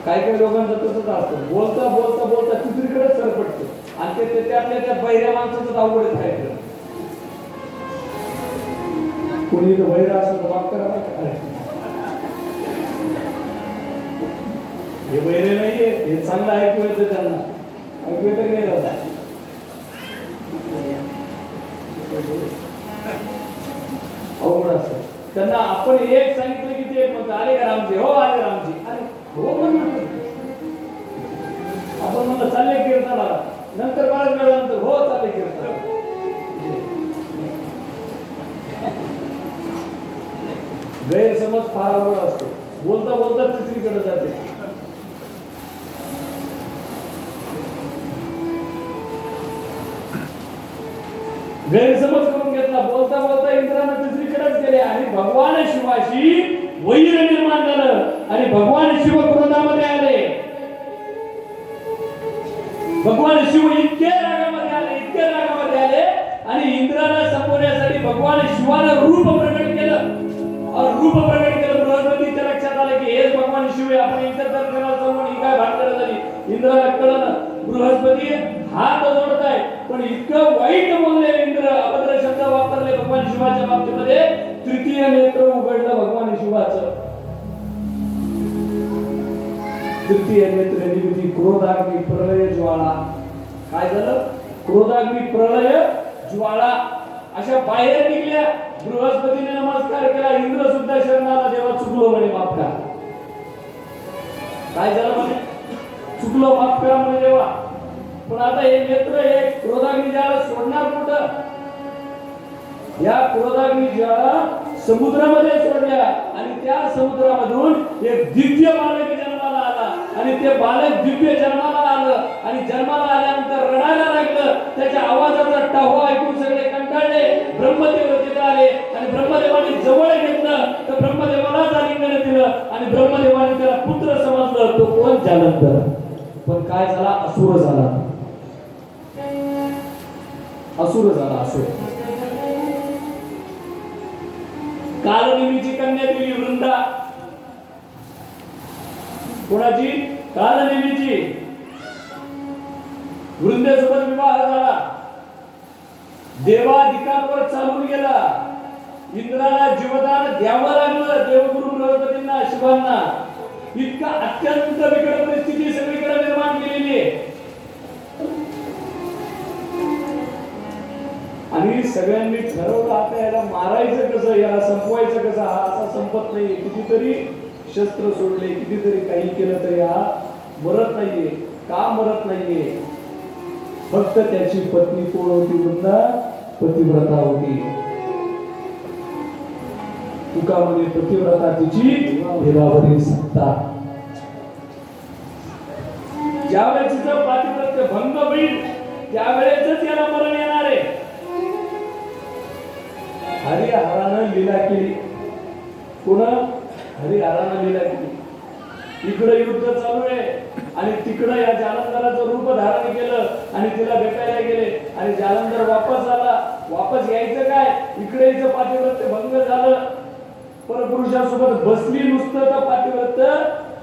काही लोकांचं तसंच असतं, बोलता बोलता बोलता तिसरीकडेच सरपटतं आणि ते त्यातल्या त्या बहिऱ्या माणसाचं अवघड काय केलं. कोणी तर बहिरा असं वाप करा हे बहिरे नाहीये, हे चांगलं ऐकू येतं त्यांना, ऐकू येतं की नाही दादा? अवघड असतं त्यांना. आपण एक सांगितलं की ते म्हणतात आले का रामजी? हो आले रामजी. अरे हो म्हणलं, आपण म्हणलं चालले कीर्तनाला, नंतर बऱ्याच वेळानंतर हो चालले कीर्तनाला. गैरसमज फार अवघड असतो. बोलता बोलता तिसरीकडे जाते. गैरसमज करून घेतला. बोलता बोलता इंद्रानं तिसरीकडेच गेले आणि भगवान शिवाशी वैर निर्माण झालं आणि भगवान शिव क्रोधामध्ये आले. भगवान शिव इतके रागामध्ये आले आणि इंद्राला संपवण्यासाठी भगवान शिवानं रूप प्रकट केलं. बृहस्पतीच्या लक्षात आलं की हेच भगवान शिव आहे. आपण इतर दर्शनाला समोर ही काय भानगड झाली. इंद्राला कळलं बृहस्पती हात जोडताय, पण इतकं वाईट बोलले इंद्र, अभद्र शब्द वापरले भगवान शिवाच्या बाबतीमध्ये. तृतीय नेत्र उघडलं भगवान शिवाचं. तृतीय नेत्र निमित्ती क्रोधाग्नी प्रलय ज्वाळा. काय झालं? क्रोधाग्नी प्रलय ज्वाळा अशा बाहेर निघल्या. बृहस्पतीने नमस्कार केला. इंद्र सुद्धा शरणाला, देवा चुकलो म्हणे, माफ करा. काय झालं म्हणे? चुकलो, माफ करा म्हणे देवा. पण आता हे नेत्र हे क्रोधाग्नी ज्वाळा सोडणार कुठं? या क्रोधाग्नी ज्वाळा समुद्रामध्ये सोडल्या आणि त्या समुद्रामधून एक दिव्य बालक जन्माला आला आणि ते बालक दिव्य जन्माला आलं आणि जन्माला आल्यानंतर रडायला लागलं. त्याच्या आवाजाचा टाहो ऐकून सगळे कंटाळले. ब्रह्मदेव तिथे आले आणि ब्रह्मदेवाने जवळ घेतलं तर ब्रह्मदेवालाच आलिंगन दिलं आणि ब्रह्मदेवाने त्याला पुत्र समजलं. तो कोण? जालंधर. पण काय झाला? असुर झाला. असुर झाला. असुर. कालनेमीची कन्या दिली वृंदा. कोणाची? कालनेमीची. वृंदेसोबत विवाह झाला. देवाधिकांवर चालून गेला. इंद्राला जीवदान द्यावं लागलं. देवगुरु बृहस्पतींना, शिवांना. इतका अत्यंत बिकट परिस्थिती सगळीकडे निर्माण केलेली आहे. आणि सगळ्यांनी ठरवलं आता याला मारायचं कसं, याला संपवायचं कसं. हा असा संपत नाही. कितीतरी शस्त्र सोडले, कितीतरी काही केलं तरी हा मरत नाहीये. का मरत नाहीये? फक्त त्याची पत्नी कोण होती? वृंदा पतिव्रता होती. तुका म्हणे पतिव्रता तिची देवावरील सत्ता. ज्यावेळेस तिचं पातिव्रत्य भंग होईल त्यावेळेसच याला मरण येणार आहे. हरिहरानं लीला केली. कोण? हरिहरानं लीला केली. इकडे युद्ध चालू आहे आणि तिकडे या जालंधराचं रूप धारण केलं आणि तिला भेटायला गेले आणि जालंधर वापस आला. वापस यायचं काय? इकडे हिचं पातिव्रत्य भंग झालं. परपुरुषासोबत बसली नुसतं तर पातिव्रत्य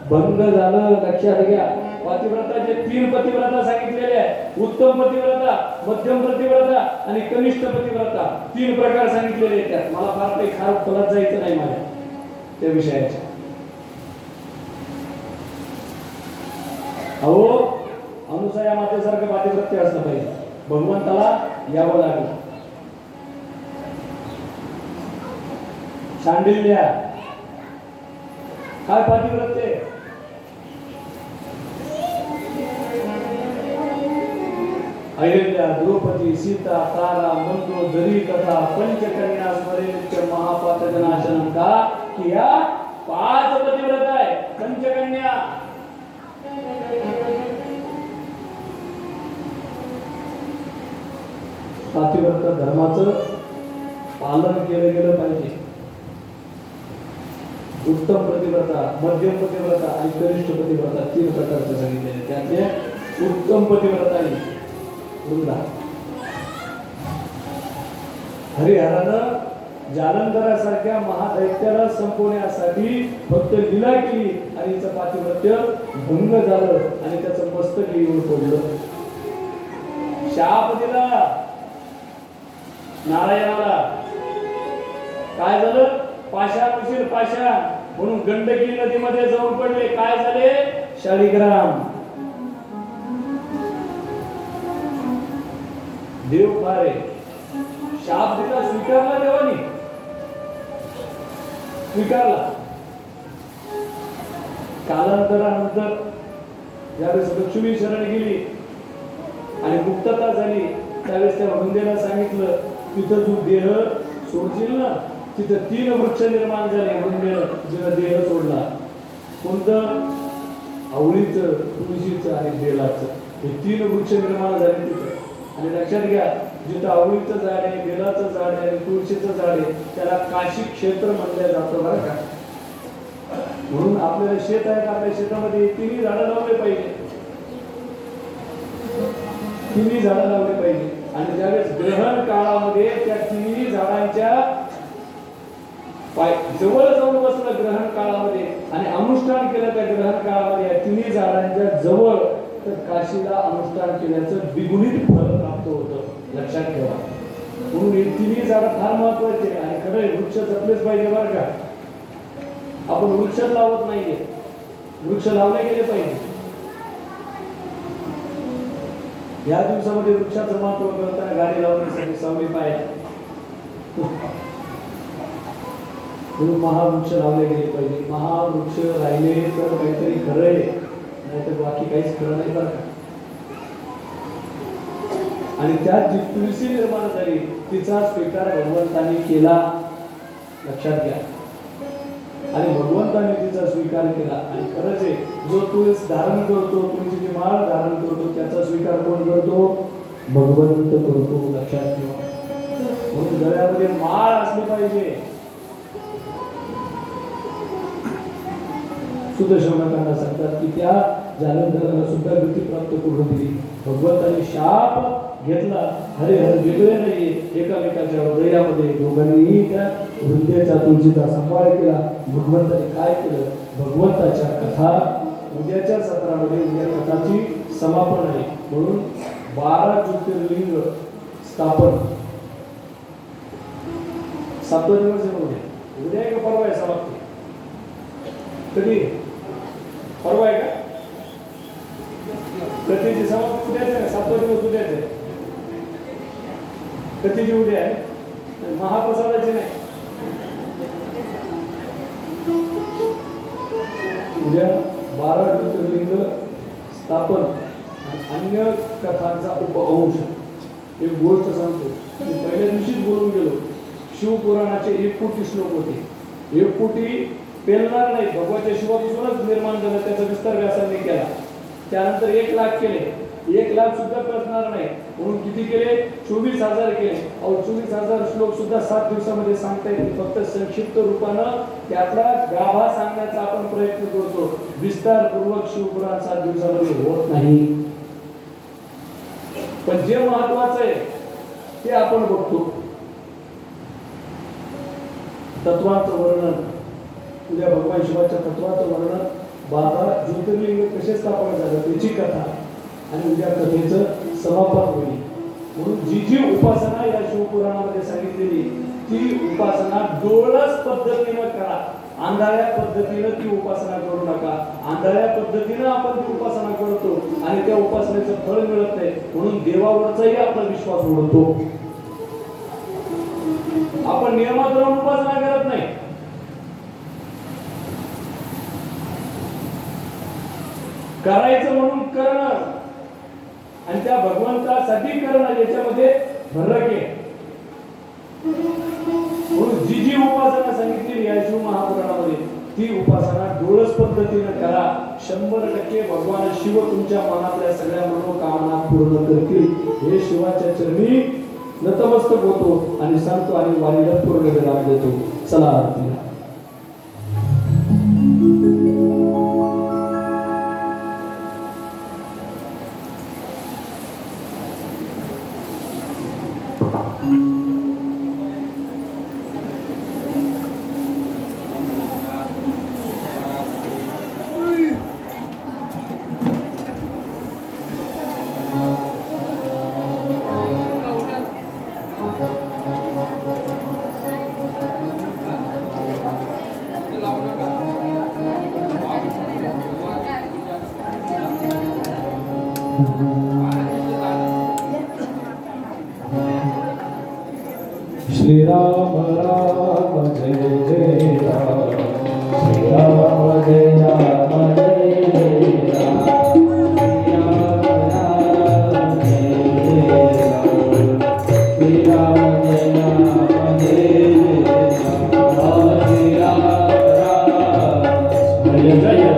भंग झालं. लक्षात घ्या. पतिव्रताचे 3 पतिव्रता सांगितलेले आहे. उत्तम पतिव्रता, मध्यम पतिव्रता आणि कनिष्ठ पतिव्रता. 3 प्रकार सांगितलेले आहेत त्यात. मला फार काही खास खोलात जायचं नाही माझ्या त्या विषयाच्या. अहो, अनुसया मातेसारखं पातिव्रत्य असलं पाहिजे. भगवंताला यावं लागलं. शांडिल्य काय पातिव्रत्य? अयोध्या, द्रौपदी, सीता, तारा, मंत्रोदरी कथा, पंचकन्या स्मरेनित्य महापातकनाशनम. का की या 5 पतिव्रता आहे. पंचकन्या पातिव्रत धर्माचं पालन केलं गेलं पाहिजे. उत्तम पतिव्रता, मध्यम पतिव्रता आणि कनिष्ठ पतिव्रता 3 प्रकारचे सांगितलेले. त्यातले उत्तम पतिव्रता वृंदा. हरिहरानं जालंधरासारख्या महादैत्याला संपवण्यासाठी फक्त लीला केली आणि हिचं पातिव्रत्य भंग झालं आणि त्याचं मस्तक येऊन पडलं. शाप दिला नारायणाला. काय झालं? पाषाण उशीर पाषाण म्हणून गंडकी नदीमध्ये जाऊन पडले. काय झाले? शालिग्राम. देव फारे शाप दिला, स्वीकारला देवानी, स्वीकारला. कालांतरानंतर ज्यावेळेस लक्ष्मी शरण गेली आणि मुक्तता झाली त्यावेळेस त्या वृंदेला सांगितलं, तिथं तू देह सोडशील ना, तिथं 3 वृक्ष निर्माण झाले. वृंदेनं जिनं देह सोडला. कोणतं? आवळीचं, तुळशीचं आणि बेलाचं. हे 3 वृक्ष निर्माण झाले तिथं. आणि लक्षात घ्या, जिथं आवळीचं झाड आहे, बेलाचं झाड आहे, तुळशीचं झाड आहे, त्याला काशी क्षेत्र म्हणलं जातं बरं का. म्हणून आपल्याला शेत आहे, आपल्या शेतामध्ये 3 झाडं लावले पाहिजे, 3 झाडं लावले पाहिजे. आणि ज्यावेळेस ग्रहण काळामध्ये त्या 3 झाडांच्या जवळ जाऊन बसलं ग्रहण काळामध्ये आणि अनुष्ठान केलं त्या ग्रहण काळामध्ये या 3 झाडांच्या जवळ, तर काशीला अनुष्ठान केल्याचं द्विगुणित फळ प्राप्त होतं. लक्षात ठेवा. म्हणून हे 3 झाडं फार महत्वाचे आणि खरं वृक्ष जपलेच पाहिजे बरं का. आपण वृक्ष लावत नाहीये, वृक्ष लावले गेले पाहिजे. या दिवसामध्ये वृक्षाचं महत्व करताना गाडी लावण्यासाठी सावली पाहिजे, म्हणून महावृक्ष लावले गेले पाहिजे. महावृक्ष राहिले तर काहीतरी खरं आहे, नाही तर बाकी काहीच खरं नाही बरं का. आणि त्यात जी तुळशी निर्माण झाली तिचा स्वीकार भगवंतांनी केला. लक्षात घ्या. आणि भगवंताने तिचा स्वीकार केला. आणि खरंच आहे, जो तुळस धारण करतो, तुळशीची माळ धारण करतो, त्याचा स्वीकार कोण करतो? भगवंत करतो. लक्षात ठेवा. म्हणून गळ्यामध्ये माळ असली पाहिजे. सुदर्शनांना सांगतात की त्या जालंधराला सुद्धा गती प्राप्त करून दिली. भगवंताने शाप घेतला. हरिहर वेगळे नाही, एकामेकाच्या हृदयामध्ये दोघांनीही त्या वृंदेचा तुळशीचा सांभाळ केला. भगवंताने काय केलं? भगवंताच्या कथा उद्याच्या सत्रामध्ये उद्या कथाची समापन आहे म्हणून 12 ज्योतिर्लिंग स्थापन. 7 दिवस आहे उद्या एक परवा आहे समाप्ती. कधी? परवा आहे का? कधीची समाप्ती उद्याच आहे. 7 दिवस उद्याच आहे. कधीची उद्या आहे? महाप्रसादाची नाही. उद्या 12 ज्योतिर्लिंग स्थापन आणि अन्य कथांचा उपअंश. एक गोष्ट सांगतो, मी पहिल्या दिवशीच बोलून गेलो. शिवपुराणाचे 1 कोटी श्लोक होते. 1 कोटी पेलणार नाही, भगवाच्या शिवापासूनच निर्माण झालं. त्याचा विस्तार व्यासांनी केला. त्यानंतर 1 लाख केले. 1 लाख सुद्धा कळणार नाही म्हणून किती केले? 24,000 केले. 24,000 श्लोक सुद्धा 7 दिवसामध्ये सांगता येते. फक्त संक्षिप्त रूपानं त्यातला गाभा सांगण्याचा आपण प्रयत्न करतो. विस्तारपूर्वक शिवपुराण 7 दिवसामध्ये होत नाही. पण जे महत्वाचं आहे ते आपण बघतो. तत्वाचं वर्णन, उद्या भगवान शिवाच्या तत्वाचं वर्णन, 12 ज्योतिर्लिंग कसे स्थापन झालं त्याची कथा आणि उद्या कथेचं समापन होईल. म्हणून जी जी उपासना या शिवपुराणामध्ये सांगितलेली ती उपासना डोळस पद्धतीनं करा. आंधळ्या पद्धतीनं ती उपासना करू नका. आंधळ्या पद्धतीनं आपण ती उपासना करतो आणि त्या उपासनेचं फळ मिळत नाही म्हणून देवावरचाही आपला विश्वास उडतो. आपण नियमात राहून उपासना करत नाही. करायचं म्हणून करणं आणि त्या भगवंतासाठी करणं याच्यामध्ये फरक आहे. म्हणून जी जी उपासना सांगितलेली आहे शिव महापुराणामध्ये ती उपासना डोळस पद्धतीनं करा. 100% भगवान शिव तुमच्या मनातल्या सगळ्या मनोकामना पूर्ण करतील. हे शिवाच्या चरणी नतमस्तक होतो आणि सांगतो आणि वाणीला पूर्ण विराम देतो. चला आरतीला. श्री राम राम जय जय राम, श्री राम जय राम जय जय राम, श्री राम राम जय जय राम, श्री राम जय राम जय जय राम, श्री राम राम जय जय